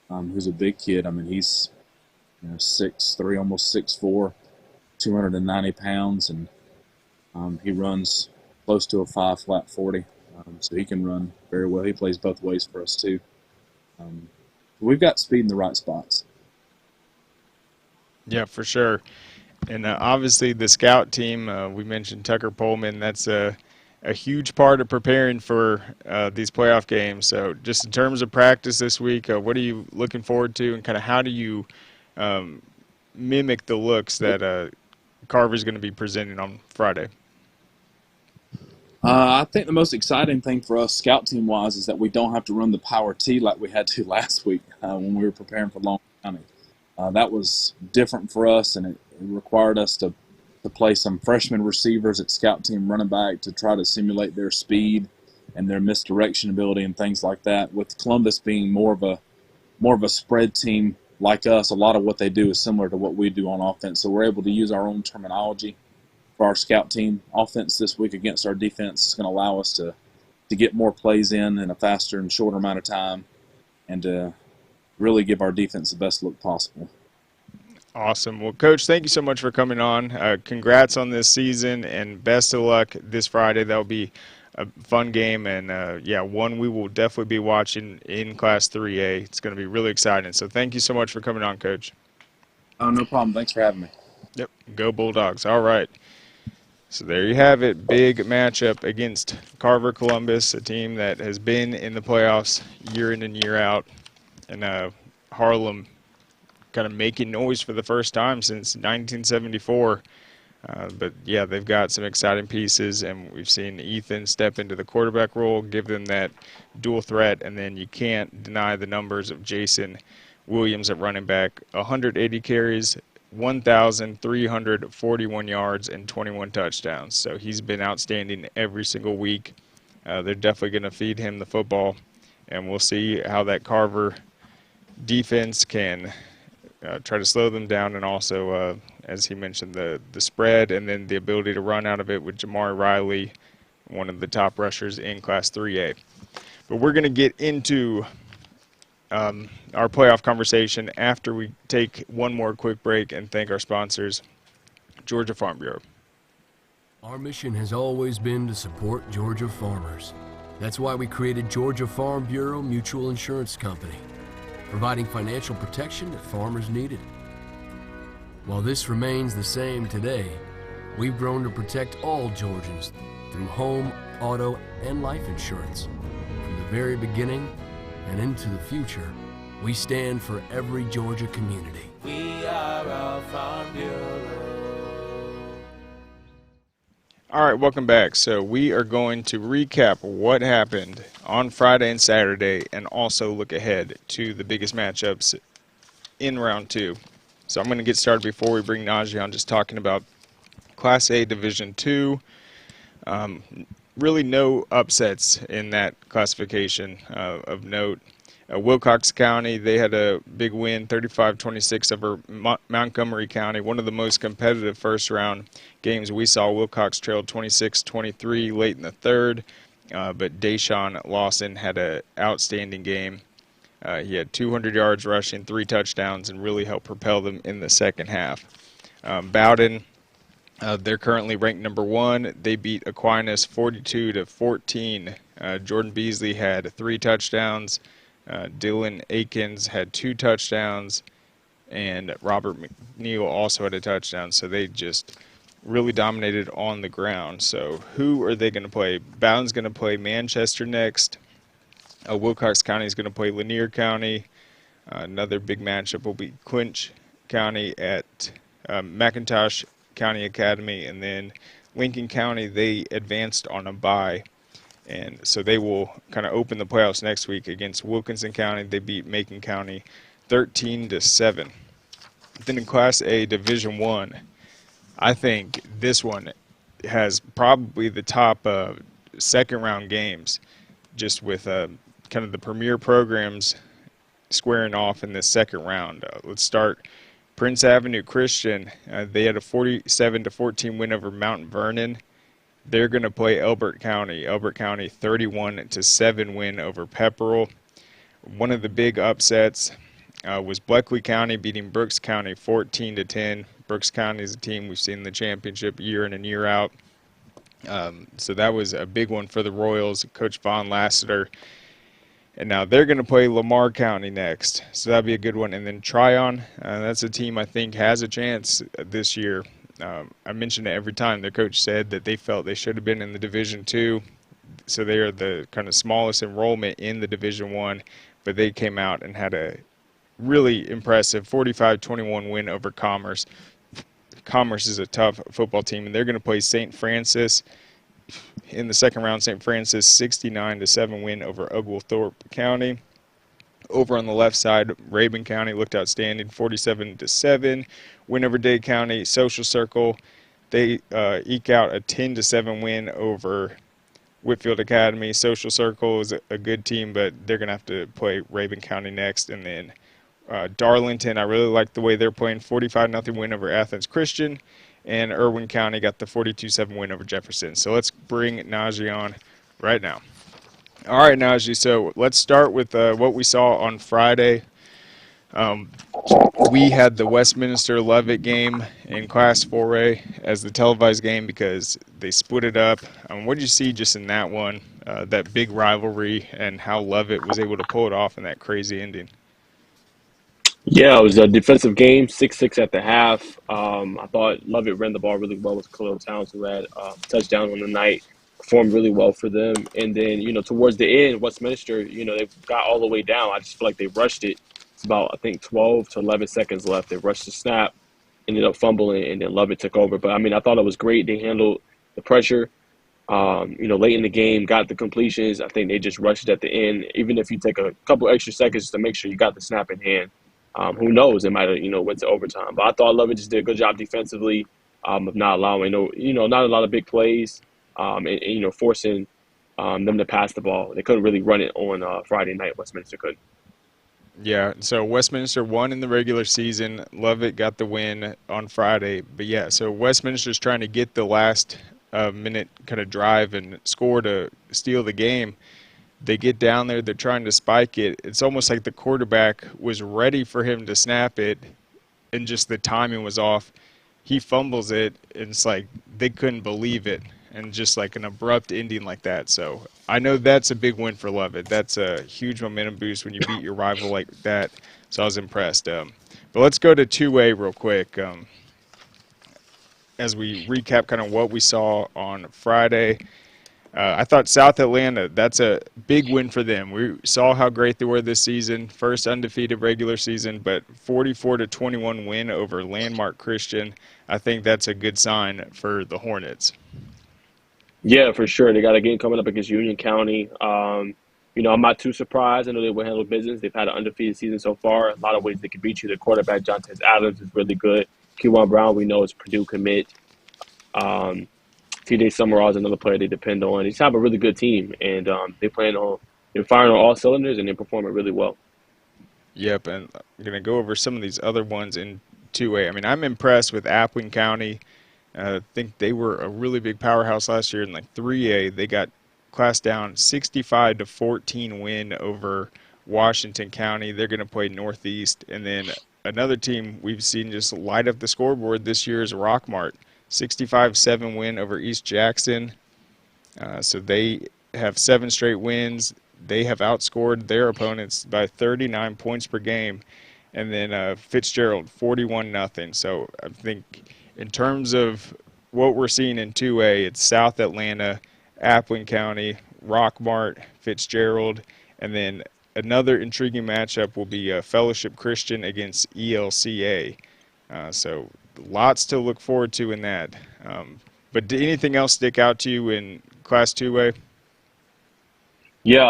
who's a big kid. I mean, he's 6'3", almost 6'4", 290 pounds, and he runs close to a 5 flat 40. So he can run very well. He plays both ways for us, too. We've got speed in the right spots. Yeah, for sure. And obviously the scout team, we mentioned Tucker Pullman. That's a huge part of preparing for these playoff games. So just in terms of practice this week, what are you looking forward to, and kind of how do you mimic the looks that Carver's going to be presenting on Friday? I think the most exciting thing for us scout team-wise is that we don't have to run the power T like we had to last week when we were preparing for Long County. That was different for us, and it required us to play some freshman receivers at scout team running back to try to simulate their speed and their misdirection ability and things like that. With Columbus being more of a spread team like us, a lot of what they do is similar to what we do on offense. So we're able to use our own terminology for our scout team. Offense this week against our defense is going to allow us to get more plays in a faster and shorter amount of time, and to really give our defense the best look possible. Awesome. Well, Coach, thank you so much for coming on. Congrats on this season, and best of luck this Friday. That'll be a fun game, and one we will definitely be watching in Class 3A. It's going to be really exciting. So thank you so much for coming on, Coach. Oh, no problem. Thanks for having me. Yep. Go Bulldogs. All right. So there you have it. Big matchup against Carver-Columbus, a team that has been in the playoffs year in and year out, and Harlem kind of making noise for the first time since 1974. But, yeah, they've got some exciting pieces, and we've seen Ethan step into the quarterback role, give them that dual threat, and then you can't deny the numbers of Jason Williams at running back. 180 carries, 1,341 yards, and 21 touchdowns. So he's been outstanding every single week. They're definitely going to feed him the football, and we'll see how that Carver defense can try to slow them down, and also, as he mentioned, the spread and then the ability to run out of it with Jamari Riley, one of the top rushers in Class 3A. But we're going to get into our playoff conversation after we take one more quick break and thank our sponsors, Georgia Farm Bureau. Our mission has always been to support Georgia farmers. That's why we created Georgia Farm Bureau Mutual Insurance Company, providing financial protection that farmers needed. While this remains the same today, we've grown to protect all Georgians through home, auto, and life insurance. From the very beginning and into the future, we stand for every Georgia community. We are a Farm Bureau. All right, welcome back. So we are going to recap what happened on Friday and Saturday, and also look ahead to the biggest matchups in round 2. So I'm going to get started before we bring Najee on, just talking about Class A Division 2. Really no upsets in that classification of note. Wilcox County, they had a big win, 35-26 over Montgomery County, one of the most competitive first-round games we saw. Wilcox trailed 26-23 late in the third, but Deshaun Lawson had an outstanding game. He had 200 yards rushing, 3 touchdowns, and really helped propel them in the second half. Bowden, they're currently ranked number 1. They beat Aquinas 42-14. Jordan Beasley had 3 touchdowns. Dylan Akins had 2 touchdowns, and Robert McNeil also had a touchdown. So they just really dominated on the ground. So who are they going to play? Bowden's going to play Manchester next. Wilcox County is going to play Lanier County. Another big matchup will be Clinched County at McIntosh County Academy, and then Lincoln County, they advanced on a bye, and so they will kind of open the playoffs next week against Wilkinson County. They beat Macon County 13-7. Then in Class A Division One, I think this one has probably the top second round games, just with kind of the premier programs squaring off in the second round. Let's start Prince Avenue Christian. They had a 47-14 win over Mount Vernon. They're going to play Elbert County. Elbert County 31-7 win over Pepperell. One of the big upsets was Bleckley County beating Brooks County 14-10. Brooks County is a team we've seen in the championship year in and year out. So that was a big one for the Royals, Coach Vaughn Lassiter. And now they're going to play Lamar County next. So that'll be a good one. And then Tryon, that's a team I think has a chance this year. I mention it every time. Their coach said that they felt they should have been in the Division II. So they are the kind of smallest enrollment in the Division I. But they came out and had a really impressive 45-21 win over Commerce. Commerce is a tough football team, and they're going to play St. Francis in the second round. St. Francis 69-7 win over Oglethorpe County. Over on the left side, Rabun County looked outstanding, 47-7 win over Dade County. Social Circle, they eke out a 10-7 win over Whitfield Academy. Social Circle is a good team, but they're going to have to play Rabun County next. And then Darlington, I really like the way they're playing, 45-0 win over Athens Christian. And Irwin County got the 42-7 win over Jefferson. So let's bring Najee on right now. All right, Najee, so let's start with what we saw on Friday. We had the Westminster Leavitt game in Class 4A as the televised game because they split it up. What did you see just in that one, that big rivalry, and how Leavitt was able to pull it off in that crazy ending? Yeah, it was a defensive game, 6-6 at the half. I thought Leavitt ran the ball really well with Khalil Towns, who had a touchdown on the night, performed really well for them. And then, towards the end, Westminster, they got all the way down. I just feel like they rushed it. It's about, I think, 12 to 11 seconds left. They rushed the snap, ended up fumbling, and then Leavitt took over. But, I thought it was great. They handled the pressure, late in the game, got the completions. I think they just rushed it at the end. Even if you take a couple extra seconds to make sure you got the snap in hand, who knows? It might have, went to overtime. But I thought Leavitt just did a good job defensively of not allowing, not a lot of big plays, and forcing them to pass the ball. They couldn't really run it on Friday night. Westminster couldn't. Yeah, so Westminster won in the regular season. Leavitt got the win on Friday. But, yeah, so Westminster's trying to get the last minute kind of drive and score to steal the game. They get down there, they're trying to spike it. It's almost like the quarterback was ready for him to snap it, and just the timing was off. He fumbles it, and it's like they couldn't believe it, and just like an abrupt ending like that. So I know that's a big win for Leavitt. That's a huge momentum boost when you beat your rival like that. So I was impressed. But let's go to 2A real quick as we recap kind of what we saw on Friday. I thought South Atlanta, that's a big win for them. We saw how great they were this season, first undefeated regular season, but 44-21 win over Landmark Christian. I think that's a good sign for the Hornets. Yeah, for sure. They got a game coming up against Union County. I'm not too surprised. I know they will handle business. They've had an undefeated season so far. A lot of ways they can beat you. The quarterback, Jontes Adams, is really good. Kewan Brown, we know, is Purdue commit. TJ Summerall is another player they depend on. They just have a really good team, and they're firing on all cylinders, and they're performing really well. Yep, and I'm going to go over some of these other ones in 2A. I'm impressed with Appling County. I think they were a really big powerhouse last year in 3A. They got class down 65-14 win over Washington County. They're going to play Northeast. And then another team we've seen just light up the scoreboard this year is Rockmart. 65-7 win over East Jackson. So they have 7 straight wins. They have outscored their opponents by 39 points per game. And then Fitzgerald, 41-0. So I think in terms of what we're seeing in 2A, it's South Atlanta, Appling County, Rockmart, Fitzgerald, And then another intriguing matchup will be Fellowship Christian against ELCA. So lots to look forward to in that. But did anything else stick out to you in Class 2A? Yeah,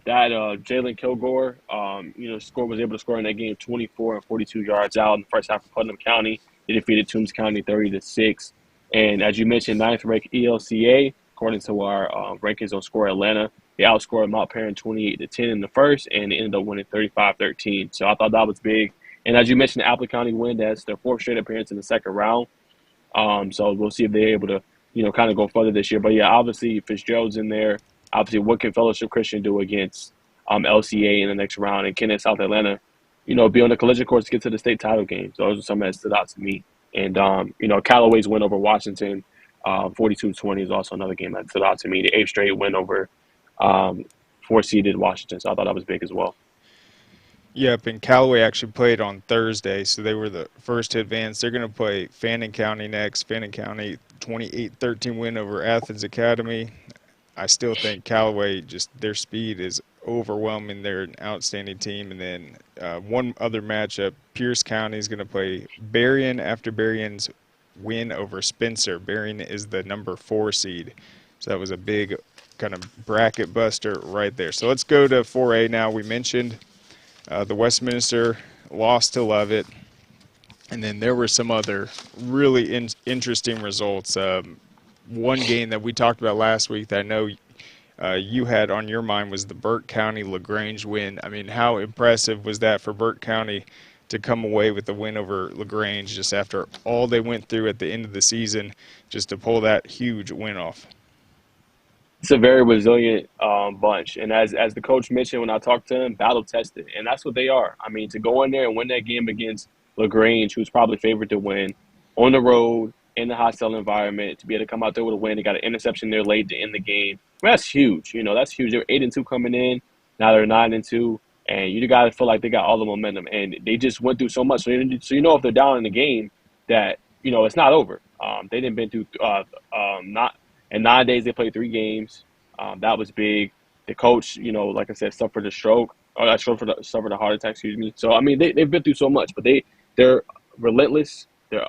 that Jalen Kilgore, was able to score in that game 24 and 42 yards out in the first half of Putnam County. They defeated Toombs County 30-6. And as you mentioned, ninth ranked ELCA, according to our rankings on Score Atlanta, they outscored Mount Perrin 28-10 in the first, and they ended up winning 35-13. So I thought that was big. And as you mentioned, the Apple County win, that's their fourth straight appearance in the second round. So we'll see if they're able to, kind of go further this year. But yeah, obviously Fitzgerald's in there. Obviously, what can Fellowship Christian do against LCA in the next round? And can South Atlanta, be on the collision course to get to the state title game? So those are some that stood out to me. And, Callaway's win over Washington, 42-20 is also another game that stood out to me. The eighth straight win over four-seeded Washington. So I thought that was big as well. Yep, and Callaway actually played on Thursday, so they were the first to advance. They're going to play Fannin County next. Fannin County 28-13 win over Athens Academy. I still think Callaway, just their speed is overwhelming. They're an outstanding team. And then one other matchup, Pierce County is going to play Berrien after Berrien's win over Spencer. Berrien is the number 4 seed. So that was a big kind of bracket buster right there. So let's go to 4A now. We mentioned the Westminster lost to Lovett. And then there were some other really interesting results. One game that we talked about last week that I know you had on your mind was the Burke County LaGrange win. I mean, how impressive was that for Burke County to come away with the win over LaGrange just after all they went through at the end of the season, just to pull that huge win off? It's a very resilient bunch. And as the coach mentioned when I talked to him, battle tested. And that's what they are. I mean, to go in there and win that game against LaGrange, who's probably favored to win, on the road, in the hostile environment, to be able to come out there with a win. They got an interception there late to end the game. I mean, that's huge. That's huge. They were 8-2 coming in. Now they're 9-2. And you got to feel like they got all the momentum. And they just went through so much. So if they're down in the game, that, it's not over. They didn't been through not in 9 days. They played 3 games. That was big. The coach, like I said, suffered a stroke. Suffered a heart attack, excuse me. So, I mean, they've been through so much. But they're relentless. They're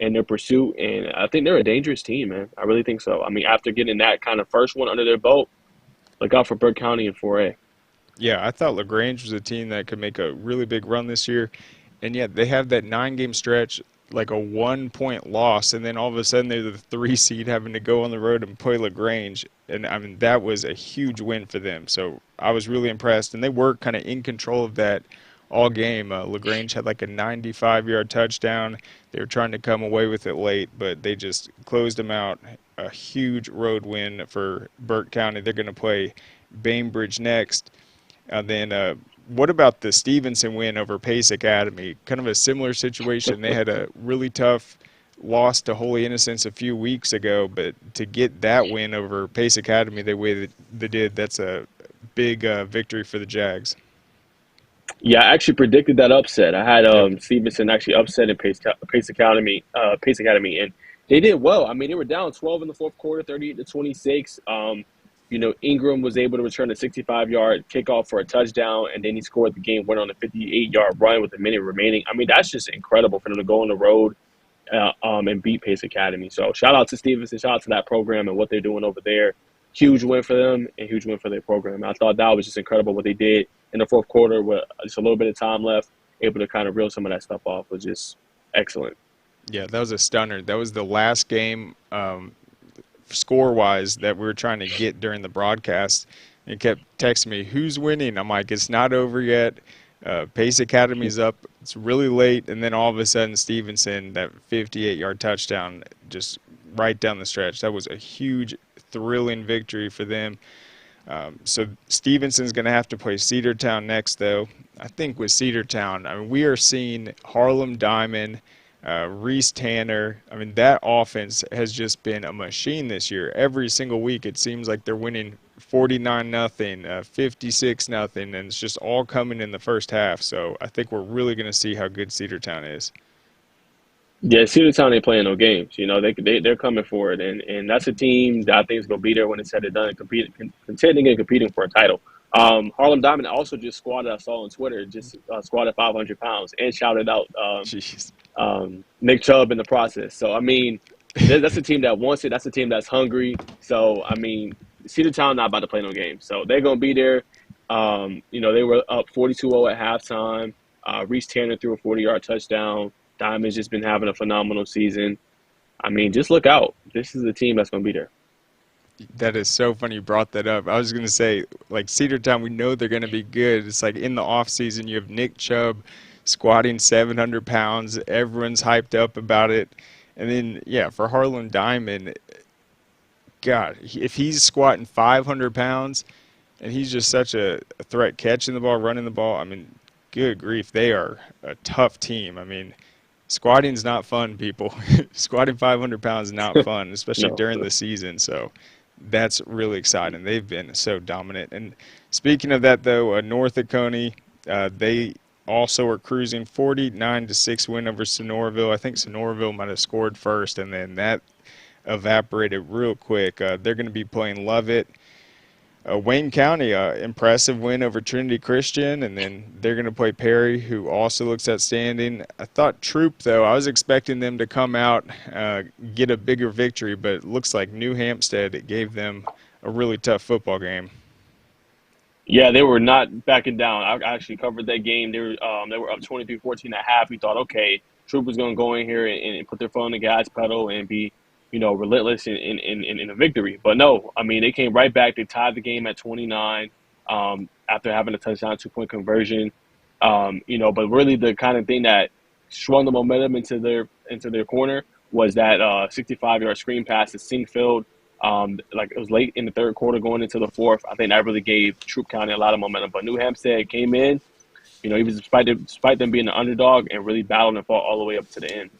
in their pursuit, and I think they're a dangerous team, man. I really think so. I mean, after getting that kind of first one under their belt, look out for Burke County in 4A. Yeah, I thought LaGrange was a team that could make a really big run this year, and yet they have that 9-game stretch, like a 1-point loss, and then all of a sudden they're the 3 seed having to go on the road and play LaGrange, and I mean, that was a huge win for them. So I was really impressed, and they were kind of in control of that all game. LaGrange had like a 95-yard touchdown. They were trying to come away with it late, but they just closed them out. A huge road win for Burke County. They're going to play Bainbridge next. Then what about the Stevenson win over Pace Academy? Kind of a similar situation. They had a really tough loss to Holy Innocents a few weeks ago, but to get that win over Pace Academy the way that they did, that's a big victory for the Jags. Yeah, I actually predicted that upset. I had Stevenson actually upset in Pace Academy, and they did well. I mean, they were down 12 in the fourth quarter, 38-26. Ingram was able to return a 65-yard kickoff for a touchdown, and then he scored the game winner on a 58-yard run with a minute remaining. I mean, that's just incredible for them to go on the road and beat Pace Academy. So shout out to Stevenson, shout out to that program and what they're doing over there. Huge win for them and huge win for their program. I thought that was just incredible what they did in the fourth quarter with just a little bit of time left, able to kind of reel some of that stuff off was just excellent. Yeah, that was a stunner. That was the last game score-wise that we were trying to get during the broadcast. And kept texting me, who's winning? I'm like, it's not over yet. Pace Academy's up. It's really late. And then all of a sudden, Stevenson, that 58-yard touchdown, just right down the stretch. That was a huge, thrilling victory for them. So Stevenson's going to have to play Cedartown next, though. I think with Cedartown, I mean, we are seeing Harlem Diamond, Reese Tanner. I mean, that offense has just been a machine this year. Every single week, it seems like they're winning 49-0, 56-0, and it's just all coming in the first half. So I think we're really going to see how good Cedartown is. Yeah, Cedartown ain't playing no games. They're coming for it, and that's a team that I think is going to be there when it's said and done, contending and competing for a title. Harlem Diamond also just squatted. I saw on Twitter, just squatted 500 pounds and shouted out Jeez. Nick Chubb in the process. So I mean, that's a team that wants it. That's a team that's hungry. So I mean, Cedartown not about to play no games. So they're gonna be there. They were up 42-0 at halftime. Reese Tanner threw a 40-yard touchdown. Diamond's just been having a phenomenal season. I mean, just look out. This is a team that's gonna be there. That is so funny you brought that up. I was going to say, like, Cedartown, we know they're going to be good. It's like in the off season, you have Nick Chubb squatting 700 pounds. Everyone's hyped up about it. And then, yeah, for Harlan Diamond, God, if he's squatting 500 pounds and he's just such a threat catching the ball, running the ball, I mean, good grief, they are a tough team. I mean, squatting's not fun, people. Squatting 500 pounds is not fun, especially No. during the season. So that's really exciting. They've been so dominant. And speaking of that, though, North Oconee, they also are cruising 49-6 win over Sonoraville. I think Sonoraville might have scored first, and then that evaporated real quick. They're going to be playing Lovett. Wayne County, impressive win over Trinity Christian, and then they're going to play Perry, who also looks outstanding. I thought Troop, though, I was expecting them to come out, get a bigger victory, but it looks like New Hampstead gave them a really tough football game. Yeah, they were not backing down. I actually covered that game. They were up 23-14 at half. We thought, okay, Troop was going to go in here and put their foot on the gas pedal and be, relentless in a victory. But no, I mean, they came right back. They tied the game at 29 after having a touchdown, 2-point conversion. But really the kind of thing that swung the momentum into their corner was that 65-yard screen pass to Singfield. It was late in the third quarter going into the fourth. I think that really gave Troop County a lot of momentum. But New Hampstead came in, even despite them being the underdog and really battled and fought all the way up to the end.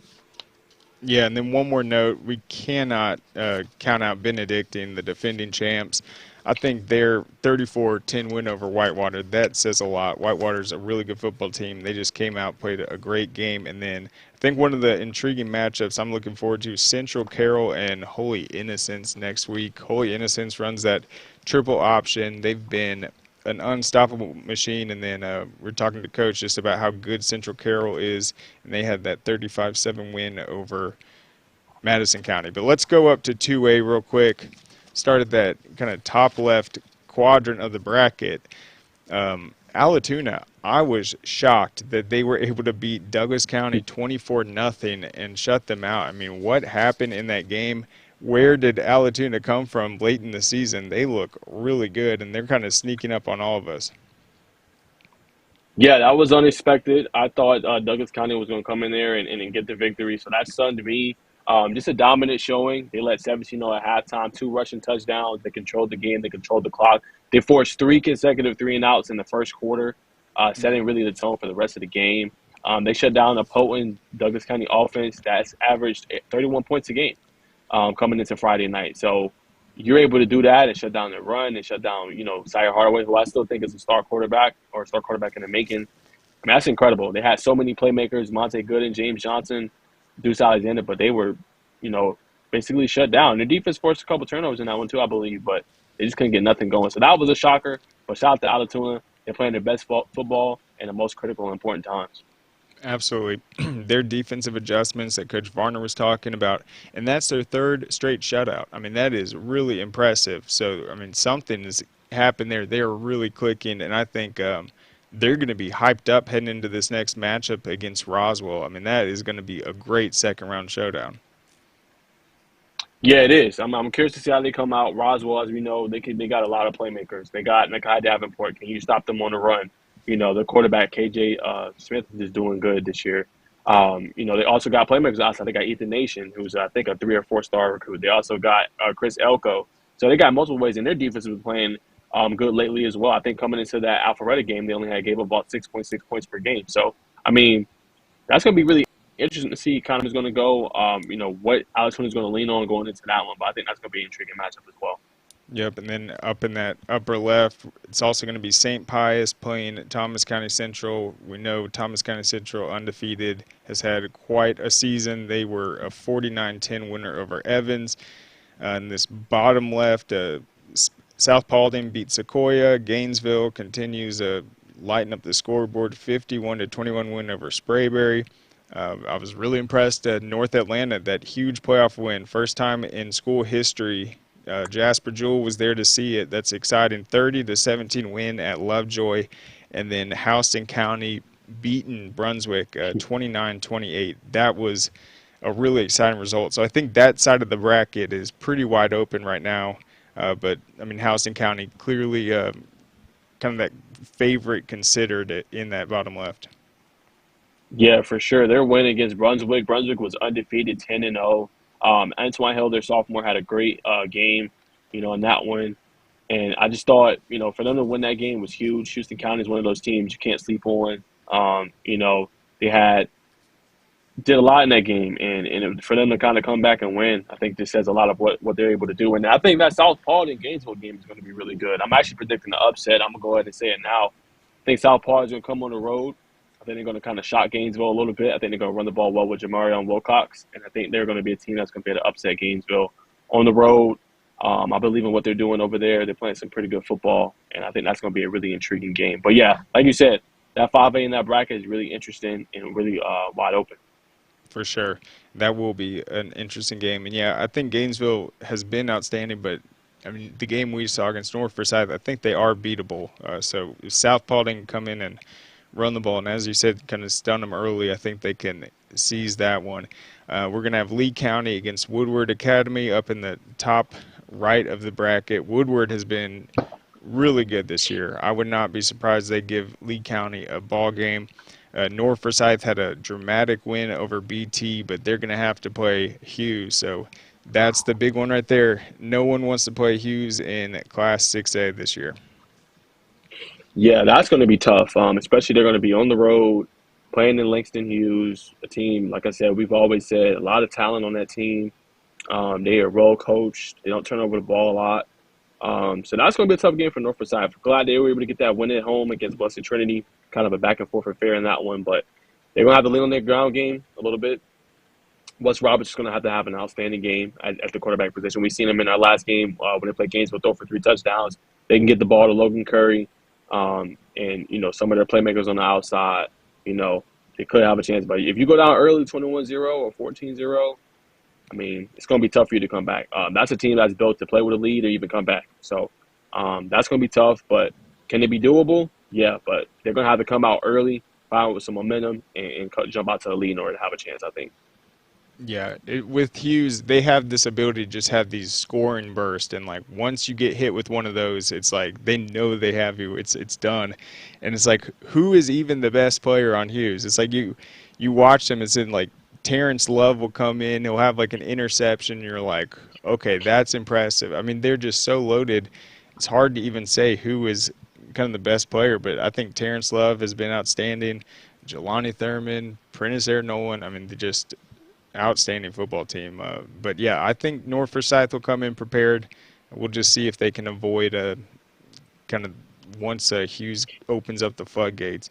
Yeah, and then one more note, we cannot count out Benedictine, the defending champs. I think their 34-10 win over Whitewater, that says a lot. Whitewater's a really good football team. They just came out, played a great game. And then I think one of the intriguing matchups I'm looking forward to, Central Carroll and Holy Innocents next week. Holy Innocents runs that triple option. They've been an unstoppable machine, and then we're talking to Coach just about how good Central Carroll is, and they had that 35-7 win over Madison County. But let's go up to 2A real quick. Start at that kind of top left quadrant of the bracket. Allatoona, I was shocked that they were able to beat Douglas County 24-0 and shut them out. I mean, what happened in that game? Where did Allatoona come from late in the season? They look really good, and they're kind of sneaking up on all of us. Yeah, that was unexpected. I thought Douglas County was going to come in there and get the victory, so that stunned me. Just a dominant showing. They led 17-0 at halftime, 2 rushing touchdowns. They controlled the game. They controlled the clock. They forced 3 consecutive 3-and-outs in the first quarter, setting really the tone for the rest of the game. They shut down a potent Douglas County offense that's averaged 31 points a game coming into Friday night. So you're able to do that and shut down the run and shut down, Sire Hardaway, who I still think is a star quarterback in the making. I mean, that's incredible. They had so many playmakers, Monte Gooden, James Johnson, Deuce Alexander, but they were, basically shut down. Their defense forced a couple turnovers in that one too, I believe, but they just couldn't get nothing going. So that was a shocker. But shout out to Allatoona. They're playing their best football in the most critical and important times. Absolutely. Their defensive adjustments that Coach Varner was talking about, and that's their 3rd straight shutout. I mean, that is really impressive. So, I mean, something has happened there. They are really clicking, and I think they're going to be hyped up heading into this next matchup against Roswell. I mean, that is going to be a great second-round showdown. Yeah, it is. I'm curious to see how they come out. Roswell, as we know, they got a lot of playmakers. They got Nakai Davenport. Can you stop them on the run? The quarterback, KJ Smith, is doing good this year. They also got playmakers outside. They got Ethan Nation, who's, I think, a 3 or 4-star recruit. They also got Chris Elko. So they got multiple ways, and their defense has been playing good lately as well. I think coming into that Alpharetta game, they only gave up about 6.6 points per game. So, I mean, that's going to be really interesting to see kind of is going to go, what Allatoona is going to lean on going into that one. But I think that's going to be an intriguing matchup as well. Yep, and then up in that upper left, it's also going to be St. Pius playing Thomas County Central. We know Thomas County Central, undefeated, has had quite a season. They were a 49-10 winner over Evans. In this bottom left, South Paulding beat Sequoia. Gainesville continues to lighten up the scoreboard, 51-21 win over Sprayberry. I was really impressed at North Atlanta, that huge playoff win. First time in school history. Jasper Jewell was there to see it. That's exciting. 30-17 win at Lovejoy. And then Houston County beaten Brunswick 29-28. That was a really exciting result. So I think that side of the bracket is pretty wide open right now. But, I mean, Houston County clearly kind of that favorite considered in that bottom left. Yeah, for sure. Their win against Brunswick. Brunswick was undefeated, 10-0. Antoine Hill, their sophomore, had a great game, in that one. And I just thought, for them to win that game was huge. Houston County is one of those teams you can't sleep on. They did a lot in that game, and for them to kind of come back and win, I think this says a lot of what they're able to do. And I think that South Paulding Gainesville game is going to be really good. I'm actually predicting the upset. I'm going to go ahead and say it now. I think South Paulding is going to come on the road. I think they're going to kind of shock Gainesville a little bit. I think they're going to run the ball well with Jamarion Wilcox, and I think they're going to be a team that's going to be able to upset Gainesville on the road. I believe in what they're doing over there. They're playing some pretty good football, and I think that's going to be a really intriguing game. But, yeah, like you said, that 5A in that bracket is really interesting and really wide open. For sure. That will be an interesting game. And, yeah, I think Gainesville has been outstanding, but, I mean, the game we saw against North Forsyth, I think they are beatable. So if South Paulding can come in and run the ball, and as you said, kind of stun them early, I think they can seize that one. We're going to have Lee County against Woodward Academy up in the top right of the bracket. Woodward has been really good this year. I would not be surprised they give Lee County a ball game. North Forsyth had a dramatic win over BT, but they're going to have to play Hughes. So that's the big one right there. No one wants to play Hughes in Class 6A this year. Yeah, that's going to be tough, especially they're going to be on the road playing in Langston Hughes, a team, like I said, we've always said, a lot of talent on that team. They are well coached. They don't turn over the ball a lot. So that's going to be a tough game for North Forsyth. Glad they were able to get that win at home against Blessed Trinity. Kind of a back-and-forth affair in that one, but they're going to have to lean on their ground game a little bit. Wes Roberts is going to have an outstanding game at the quarterback position. We've seen him in our last game when they played Gainesville, throw for 3 touchdowns. They can get the ball to Logan Curry. And, some of their playmakers on the outside, they could have a chance. But if you go down early 21-0 or 14-0, I mean, it's going to be tough for you to come back. That's a team that's built to play with a lead or even come back. So that's going to be tough. But can it be doable? Yeah, but they're going to have to come out early, find with some momentum, and jump out to the lead in order to have a chance, I think. Yeah, with Hughes, they have this ability to just have these scoring bursts, and like once you get hit with one of those, it's like they know they have you. It's done, and it's like who is even the best player on Hughes? It's like you watch them. It's in like Terrence Love will come in, he'll have like an interception. And you're like, okay, that's impressive. I mean, they're just so loaded. It's hard to even say who is kind of the best player, but I think Terrence Love has been outstanding. Jelani Thurman, Prentice Air Nolan. I mean, they just outstanding football team. But, yeah, I think North Forsyth will come in prepared. We'll just see if they can avoid kind of once Hughes opens up the floodgates.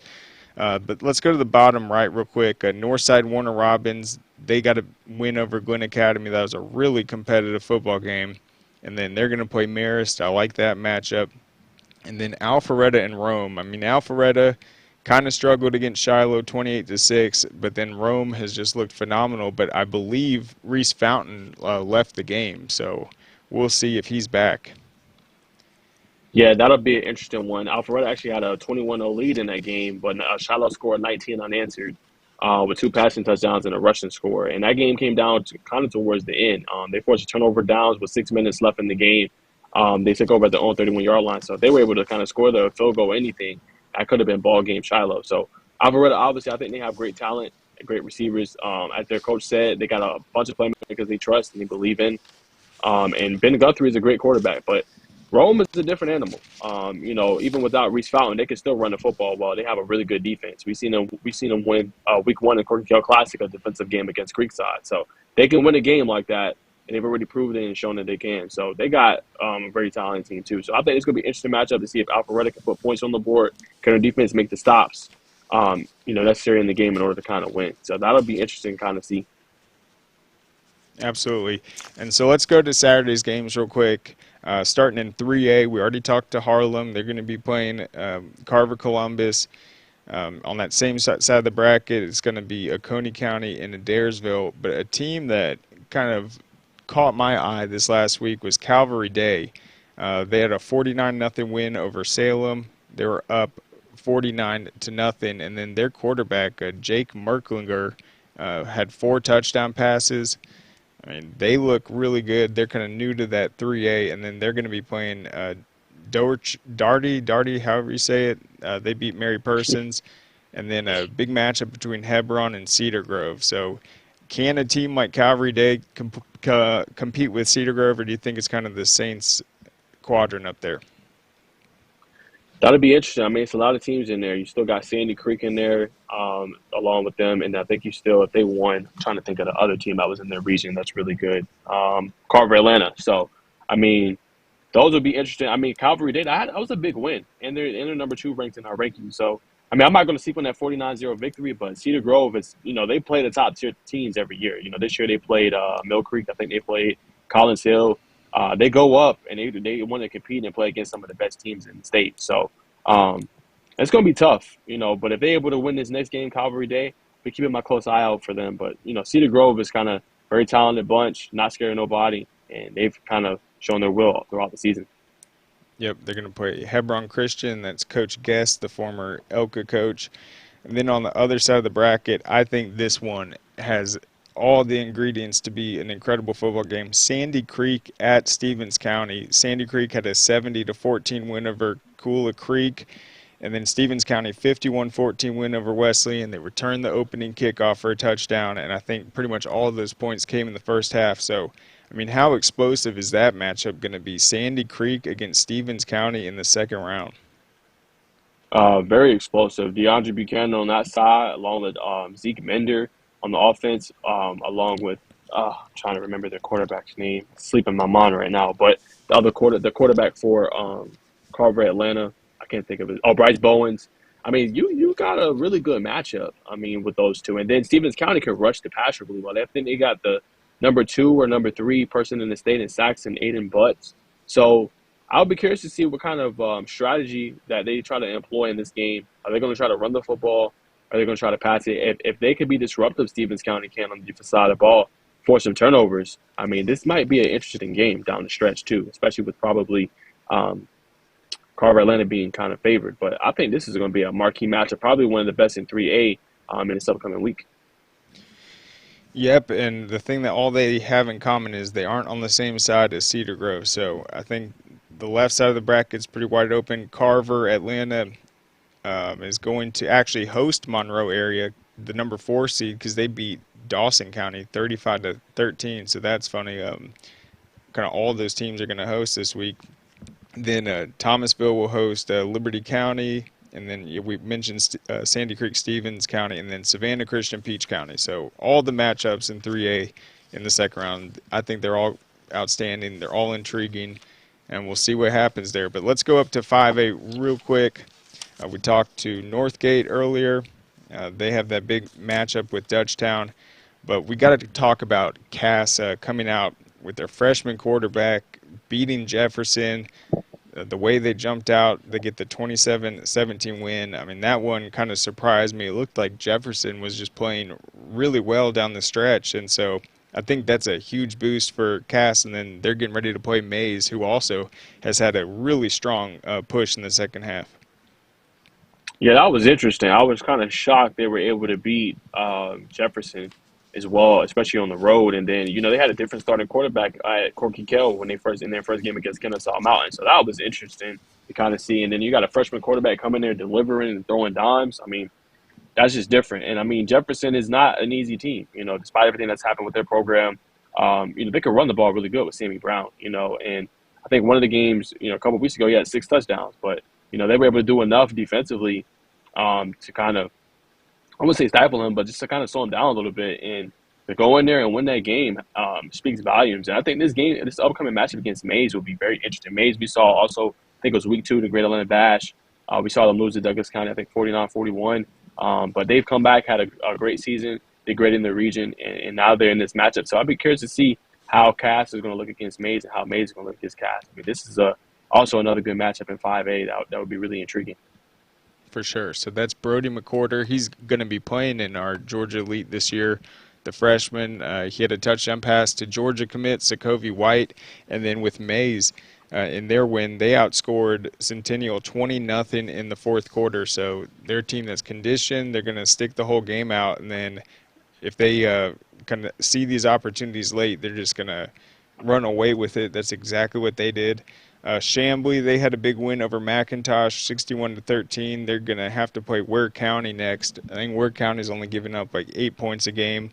But let's go to the bottom right real quick. Northside Warner Robins, they got a win over Glen Academy. That was a really competitive football game. And then they're going to play Marist. I like that matchup. And then Alpharetta and Rome. I mean, Alpharetta kind of struggled against Shiloh 28-6, but then Rome has just looked phenomenal. But I believe Reese Fountain left the game, so we'll see if he's back. Yeah, that'll be an interesting one. Alpharetta actually had a 21-0 lead in that game, but Shiloh scored 19 unanswered with 2 passing touchdowns and a rushing score. And that game came down to kind of towards the end. They forced a turnover downs with 6 minutes left in the game. They took over at their own 31-yard line, so if they were able to kind of score the field goal or anything, that could have been ball game Shiloh. So Alpharetta, obviously, I think they have great talent, great receivers. As their coach said, they got a bunch of playmakers they trust and they believe in. And Ben Guthrie is a great quarterback, but Rome is a different animal. Even without Reese Fountain, they can still run the football well. They have a really good defense. We've seen them win week 1 in Corky Classic, a defensive game against Creekside. So they can win a game like that. And they've already proven it and shown that they can. So they got a very talented team, too. So I think it's going to be an interesting matchup to see if Alpharetta can put points on the board. Can their defense make the stops, necessary in the game in order to kind of win? So that'll be interesting to kind of see. Absolutely. And so let's go to Saturday's games real quick. Starting in 3A, we already talked to Harlem. They're going to be playing Carver-Columbus. On that same side of the bracket, it's going to be Oconee County and Adairsville. But a team that kind of caught my eye this last week was Calvary Day. They had a 49-0 win over Salem. They were up 49-0, and then their quarterback, Jake Merklinger, had 4 touchdown passes. I mean, they look really good. They're kind of new to that 3A, and then they're going to be playing Darty, however you say it. They beat Mary Persons, and then a big matchup between Hebron and Cedar Grove. So can a team like Calvary Day compete with Cedar Grove, or do you think it's kind of the Saints quadrant up there? That'll be interesting. I mean, it's a lot of teams in there. You still got Sandy Creek in there along with them. And I think you still, if they won, I'm trying to think of the other team that was in their region that's really good, Carver, Atlanta. So, I mean, those would be interesting. I mean, Calvary Day, that was a big win. And they're number 2 ranked in our ranking. So, I mean, I'm not going to sleep on that 49-0 victory, but Cedar Grove is, they play the top tier teams every year. This year they played Mill Creek. I think they played Collins Hill. They go up and they want to compete and play against some of the best teams in the state. So it's going to be tough, but if they're able to win this next game, Calvary Day, we're keeping my close eye out for them. But, Cedar Grove is kind of very talented bunch, not scaring nobody, and they've kind of shown their will throughout the season. Yep, they're going to play Hebron Christian. That's Coach Guest, the former Elka coach. And then on the other side of the bracket, I think this one has all the ingredients to be an incredible football game. Sandy Creek at Stevens County. Sandy Creek had a 70-14 win over Kula Creek, and then Stevens County 51-14 win over Wesley, and they returned the opening kickoff for a touchdown, and I think pretty much all of those points came in the first half. So, I mean, how explosive is that matchup going to be? Sandy Creek against Stevens County in the second round. Very explosive. DeAndre Buchanan on that side, along with Zeke Mender on the offense, along with I'm trying to remember their quarterback's name. It's sleeping my mind right now. But the quarterback for Carver, Atlanta, I can't think of it. Oh, Bryce Bowens. I mean, you got a really good matchup. I mean, with those two, and then Stevens County can rush the passer really well. I think they got the number 2 or number 3 person in the state in sacks and Aiden Butts. So I'll be curious to see what kind of strategy that they try to employ in this game. Are they going to try to run the football? Are they going to try to pass it? If they could be disruptive, Stevens County can on the defensive side of the ball, force some turnovers. I mean, this might be an interesting game down the stretch too, especially with probably Carver Atlanta being kind of favored. But I think this is going to be a marquee matchup, probably one of the best in 3A in this upcoming week. Yep, and the thing that all they have in common is they aren't on the same side as Cedar Grove. So I think the left side of the bracket is pretty wide open. Carver, Atlanta is going to actually host Monroe area, the number 4 seed, because they beat Dawson County 35-13. So that's funny. Kind of all those teams are going to host this week. Then Thomasville will host Liberty County, and then we mentioned Sandy Creek, Stevens County, and then Savannah Christian, Peach County. So all the matchups in 3A in the second round, I think they're all outstanding. They're all intriguing, and we'll see what happens there. But let's go up to 5A real quick. We talked to Northgate earlier. They have that big matchup with Dutchtown. But we got to talk about Cass coming out with their freshman quarterback, beating Jefferson. The way they jumped out, they get the 27-17 win. I mean, that one kind of surprised me. It looked like Jefferson was just playing really well down the stretch. And so I think that's a huge boost for Cass. And then they're getting ready to play Mays, who also has had a really strong push in the second half. Yeah, that was interesting. I was kind of shocked they were able to beat Jefferson as well, especially on the road. And then, they had a different starting quarterback at Corky Kell when in their first game against Kennesaw Mountain. So that was interesting to kind of see. And then you got a freshman quarterback coming there delivering and throwing dimes. I mean, that's just different. And I mean, Jefferson is not an easy team, despite everything that's happened with their program. They could run the ball really good with Sammy Brown, and I think one of the games, a couple of weeks ago, he had 6 touchdowns, but they were able to do enough defensively to kind of, I wouldn't say stifle him, but just to kind of slow him down a little bit. And to go in there and win that game speaks volumes. And I think this upcoming matchup against Mays will be very interesting. Mays, we saw also, I think it was week 2, the Great Atlanta Bash. We saw them lose to Douglas County, I think 49-41. But they've come back, had a great season. They're great in the region, and now they're in this matchup. So I'd be curious to see how Cass is going to look against Mays and how Mays is going to look against Cass. I mean, this is also another good matchup in 5A. That would be really intriguing. For sure. So that's Brody McWhorter. He's going to be playing in our Georgia Elite this year. The freshman, he had a touchdown pass to Georgia commit, Sokovie White. And then with Mays, in their win, they outscored Centennial 20-0 in the fourth quarter. So they're a team that's conditioned. They're going to stick the whole game out. And then if they kind of see these opportunities late, they're just going to run away with it. That's exactly what they did. Chambly, they had a big win over McIntosh, 61-13. They're going to have to play Ware County next. I think Ware County's only giving up like 8 points a game.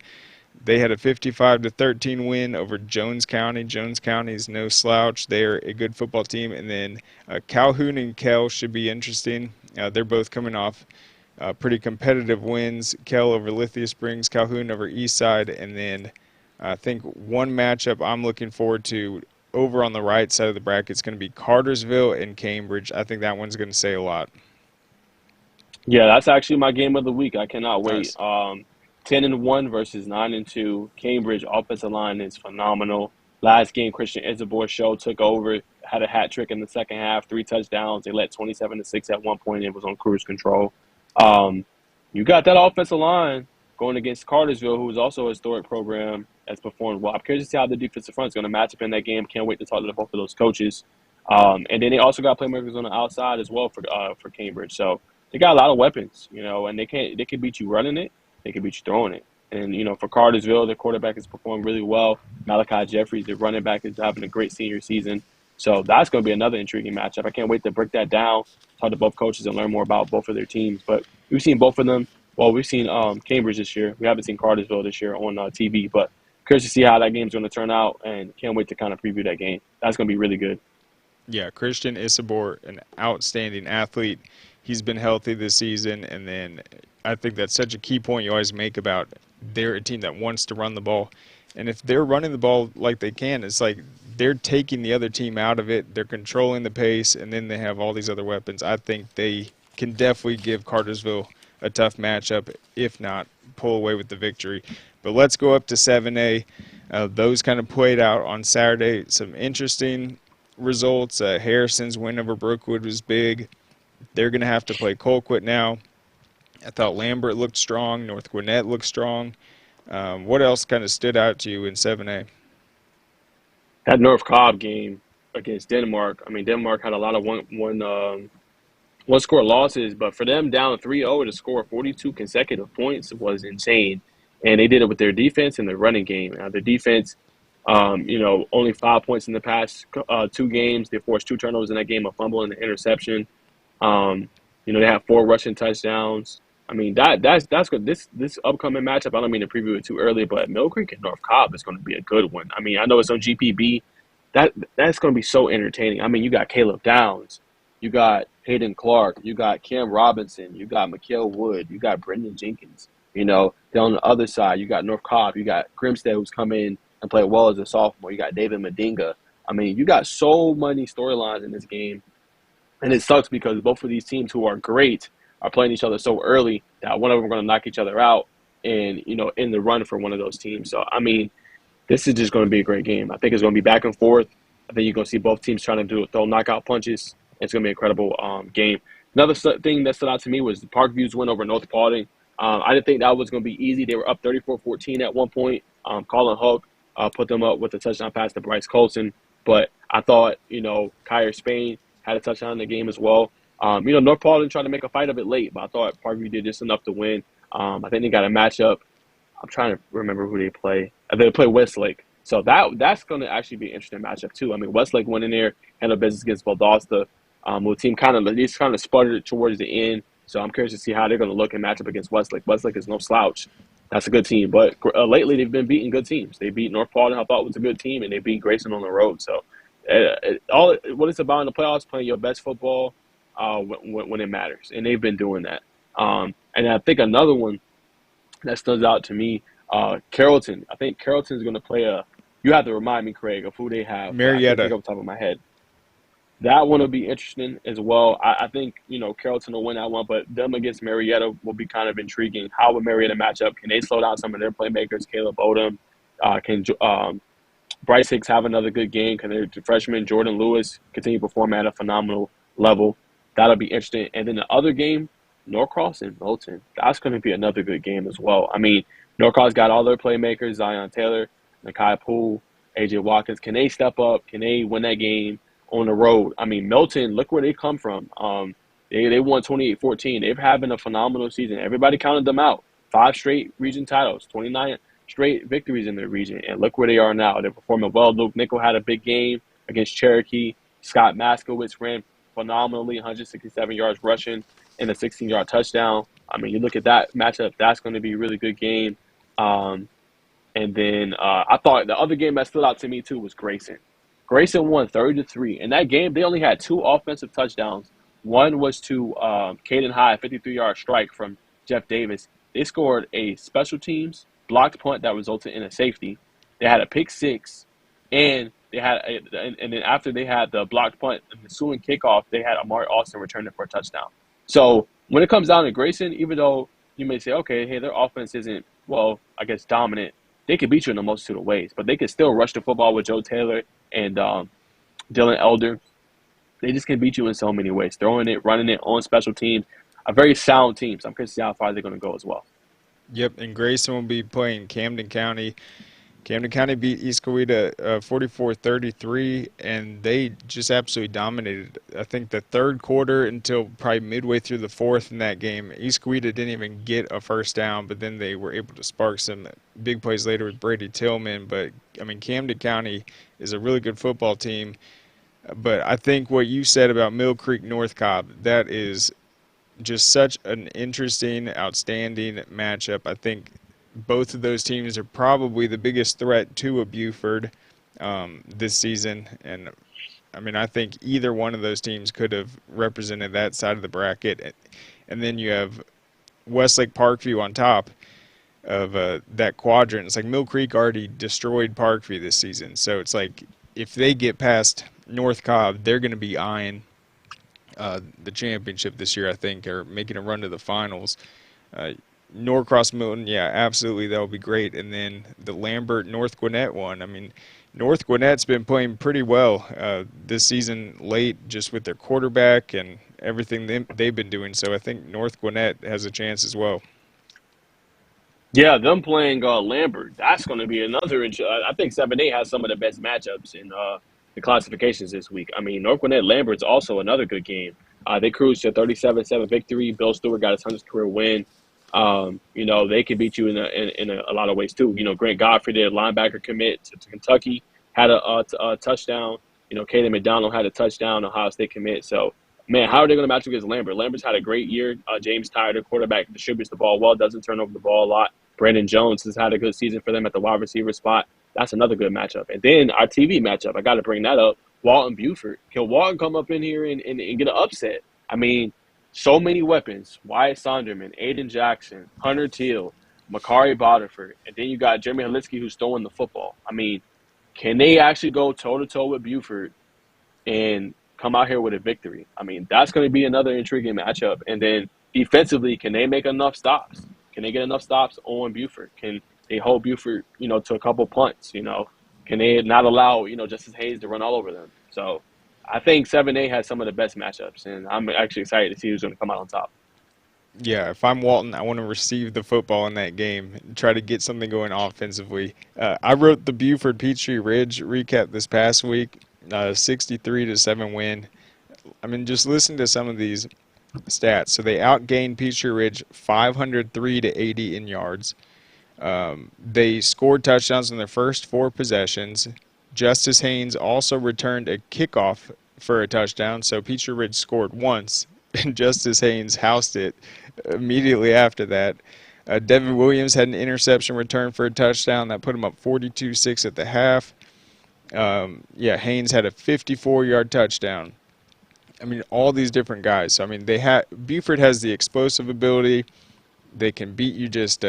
They had a 55-13 win over Jones County. Jones County is no slouch. They're a good football team. And then Calhoun and Kell should be interesting. They're both coming off pretty competitive wins. Kell over Lithia Springs, Calhoun over Eastside. And then I think one matchup I'm looking forward to over on the right side of the bracket is going to be Cartersville and Cambridge. I think that one's going to say a lot. Yeah, that's actually my game of the week. I cannot wait. Nice. 10-1 versus 9-2. Cambridge offensive line is phenomenal. Last game, Christian Isabor show took over, had a hat trick in the second half, 3 touchdowns. They led 27-6 at one point. It was on cruise control. You got that offensive line going against Cartersville, who is also a historic program that's performed well. I'm curious to see how the defensive front is going to match up in that game. Can't wait to talk to both of those coaches. And then they also got playmakers on the outside as well for Cambridge. So they got a lot of weapons, and they can beat you running it. They can beat you throwing it. And, for Cartersville, their quarterback has performed really well. Malachi Jeffries, their running back, is having a great senior season. So that's going to be another intriguing matchup. I can't wait to break that down, talk to both coaches, and learn more about both of their teams. But we've seen both of them. Well, we've seen Cambridge this year. We haven't seen Cartersville this year on TV. But curious to see how that game's going to turn out, and can't wait to kind of preview that game. That's going to be really good. Yeah, Christian Isabor, an outstanding athlete. He's been healthy this season, and then I think that's such a key point you always make about they're a team that wants to run the ball. And if they're running the ball like they can, it's like they're taking the other team out of it. They're controlling the pace, and then they have all these other weapons. I think they can definitely give Cartersville a tough matchup, if not pull away with the victory. But let's go up to 7A. Those kind of played out on Saturday. Some interesting results. Harrison's win over Brookwood was big. They're going to have to play Colquitt now. I thought Lambert looked strong. North Gwinnett looked strong. What else kind of stood out to you in 7A? That North Cobb game against Denmark. I mean, Denmark had a lot of one-score losses, but for them down 3-0 to score 42 consecutive points was insane. And they did it with their defense and their running game. Now, their defense, only 5 points in the past 2 games. They forced 2 turnovers in that game, a fumble and an interception. They have 4 rushing touchdowns. I mean, that's good. This upcoming matchup, I don't mean to preview it too early, but Mill Creek and North Cobb is going to be a good one. I mean, I know it's on GPB. That's going to be so entertaining. I mean, you got Caleb Downs. You got Hayden Clark. You got Cam Robinson. You got Mikael Wood. You got Brendan Jenkins. Then on the other side, you got North Cobb. You got Grimstead, who's come in and played well as a sophomore. You got David Medinga. I mean, you got so many storylines in this game. And it sucks because both of these teams who are great are playing each other so early that one of them are going to knock each other out and, in the run for one of those teams. So, I mean, this is just going to be a great game. I think it's going to be back and forth. I think you're going to see both teams trying to throw knockout punches. It's going to be an incredible game. Another thing that stood out to me was the Parkview's win over North Paulding. I didn't think that was going to be easy. They were up 34-14 at one point. Colin Hook put them up with a touchdown pass to Bryce Colson. But I thought, Kyer Spain had a touchdown in the game as well. North Paulding tried to make a fight of it late, but I thought Parkview did just enough to win. I think they got a matchup. I'm trying to remember who they play. They play Westlake. So that's going to actually be an interesting matchup too. I mean, Westlake went in there, handled business against Valdosta. The team kind of sputtered towards the end. So I'm curious to see how they're going to look and match up against Westlake. Westlake is no slouch. That's a good team. But lately they've been beating good teams. They beat North Paulding, I thought was a good team, and they beat Grayson on the road. So what it's about in the playoffs, playing your best football when it matters. And they've been doing that. And I think another one that stands out to me, Carrollton. I think Carrollton's going to play you have to remind me, Craig, of who they have. Marietta. I can't think off the top of my head. That one will be interesting as well. I think, Carrollton will win that one, but them against Marietta will be kind of intriguing. How will Marietta match up? Can they slow down some of their playmakers? Caleb Odom, can Bryce Hicks have another good game? Can their freshman Jordan Lewis continue to perform at a phenomenal level? That'll be interesting. And then the other game, Norcross and Milton. That's going to be another good game as well. I mean, Norcross got all their playmakers, Zion Taylor, Nakai Poole, AJ Watkins. Can they step up? Can they win that game on the road? I mean, Milton, look where they come from. They won 28-14. They're having a phenomenal season. Everybody counted them out. 5 straight region titles, 29 straight victories in the region, and look where they are now. They're performing well. Luke Nickel had a big game against Cherokee. Scott Maskowitz ran phenomenally, 167 yards rushing and a 16-yard touchdown. I mean, you look at that matchup, that's going to be a really good game. And then I thought the other game that stood out to me, too, was Grayson. Grayson won 30-3. In that game, they only had 2 offensive touchdowns. One was to Caden High, a 53-yard strike from Jeff Davis. They scored a special teams blocked punt that resulted in a safety. They had a pick 6, and then after they had the blocked punt and the ensuing kickoff, they had Amari Austin returning for a touchdown. So when it comes down to Grayson, even though you may say, okay, hey, their offense isn't, well, I guess dominant, they could beat you in the multitude of ways, but they could still rush the football with Joe Taylor and Dylan Elder. They just can beat you in so many ways, throwing it, running it on special teams. A very sound team, so I'm curious to see how far they're going to go as well. Yep, and Grayson will be playing Camden County. Camden County beat East Coweta 44-33, and they just absolutely dominated. I think the third quarter until probably midway through the fourth in that game, East Coweta didn't even get a first down, but then they were able to spark some big plays later with Brady Tillman. But, I mean, Camden County is a really good football team. But I think what you said about Mill Creek North Cobb, that is just such an interesting, outstanding matchup. I think both of those teams are probably the biggest threat to a Buford this season. And, I mean, I think either one of those teams could have represented that side of the bracket. And then you have Westlake Parkview on top of that quadrant. It's like Mill Creek already destroyed Parkview this season. So it's like if they get past North Cobb, they're going to be eyeing the championship this year, I think, or making a run to the finals. Norcross Milton, yeah, absolutely, that would be great. And then the Lambert North Gwinnett one. I mean, North Gwinnett's been playing pretty well this season late, just with their quarterback and everything they've been doing. So I think North Gwinnett has a chance as well. Yeah, them playing Lambert, that's going to be another. I think 7A has some of the best matchups in the classifications this week. I mean, North Gwinnett Lambert's also another good game. They cruised to a 37-7 victory. Bill Stewart got his 100th career win. They can beat you in a lot of ways too. Grant Godfrey, their linebacker commit to Kentucky, had a touchdown. Caden McDonald had a touchdown. Ohio State commit. So, man, how are they going to match up against Lambert? Lambert's had a great year. James Tyler, their quarterback, distributes the ball well, doesn't turn over the ball a lot. Brandon Jones has had a good season for them at the wide receiver spot. That's another good matchup. And then our TV matchup, I got to bring that up. Walton Buford. Can Walton come up in here and get an upset? I mean, so many weapons. Wyatt Sonderman, Aiden Jackson, Hunter Teal, Makari Boterford, and then you got Jeremy Halitsky who's throwing the football. I mean, can they actually go toe-to-toe with Buford and come out here with a victory? I mean, that's going to be another intriguing matchup. And then defensively, can they make enough stops? Can they get enough stops on Buford? Can they hold Buford, to a couple punts? Can they not allow, Justice Hayes to run all over them? So I think 7A has some of the best matchups, and I'm actually excited to see who's going to come out on top. Yeah, if I'm Walton, I want to receive the football in that game and try to get something going offensively. I wrote the Buford Peachtree Ridge recap this past week, 63-7 win. I mean, just listen to some of these stats. So they outgained Peachtree Ridge 503-80 in yards. They scored touchdowns in their first 4 possessions. Justice Haynes also returned a kickoff for a touchdown, so Peachtree Ridge scored once, and Justice Haynes housed it immediately after that. Devin Williams had an interception return for a touchdown that put him up 42-6 at the half. Haynes had a 54-yard touchdown. I mean, all these different guys. So, I mean, Buford has the explosive ability. They can beat you just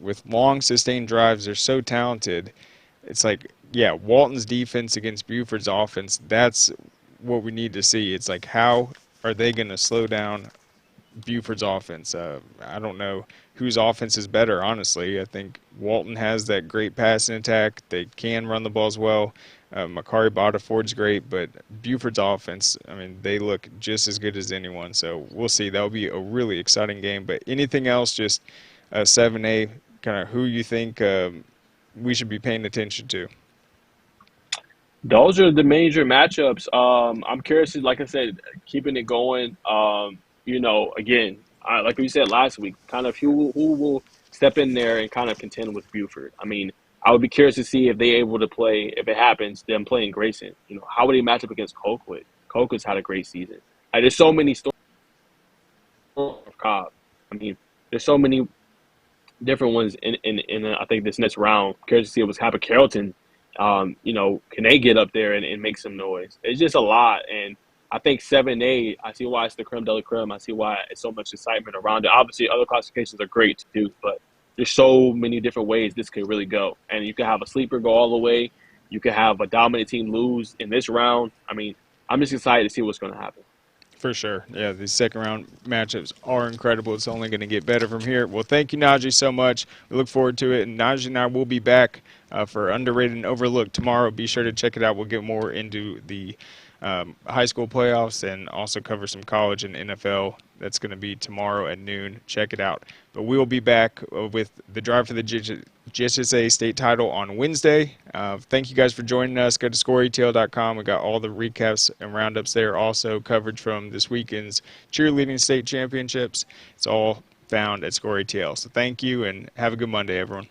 with long, sustained drives. They're so talented. It's like, yeah, Walton's defense against Buford's offense, that's what we need to see. It's like, how are they going to slow down Buford's offense? I don't know whose offense is better, honestly. I think Walton has that great passing attack. They can run the ball as well. Makari Boterford's great, but Buford's offense, I mean, they look just as good as anyone. So we'll see. That'll be a really exciting game. But anything else, just 7A, kind of who you think we should be paying attention to? Those are the major matchups. I'm curious, like I said, keeping it going. Again, like we said last week, kind of who will step in there and kind of contend with Buford. I mean, I would be curious to see if they're able to play, if it happens, them playing Grayson. How would they match up against Colquitt? Colquitt's had a great season. There's so many stories of Cobb. I mean, there's so many different ones in I think this next round. I'm curious to see what's happening. Carrollton, can they get up there and make some noise? It's just a lot. And I think 7A, I see why it's the creme de la creme. I see why it's so much excitement around it. Obviously, other classifications are great too, but there's so many different ways this could really go. And you can have a sleeper go all the way. You can have a dominant team lose in this round. I mean, I'm just excited to see what's going to happen. For sure. Yeah, these second-round matchups are incredible. It's only going to get better from here. Well, thank you, Najee, so much. We look forward to it. And Najee and I will be back for Underrated and Overlooked tomorrow. Be sure to check it out. We'll get more into the high school playoffs and also cover some college and NFL. That's going to be tomorrow at noon. Check it out. But we will be back with the drive for the GHSA State Title on Wednesday. Thank you guys for joining us. Go to scoreatl.com. We got all the recaps and roundups there. Also coverage from this weekend's cheerleading state championships. It's all found at ScoreATL. So thank you and have a good Monday, everyone.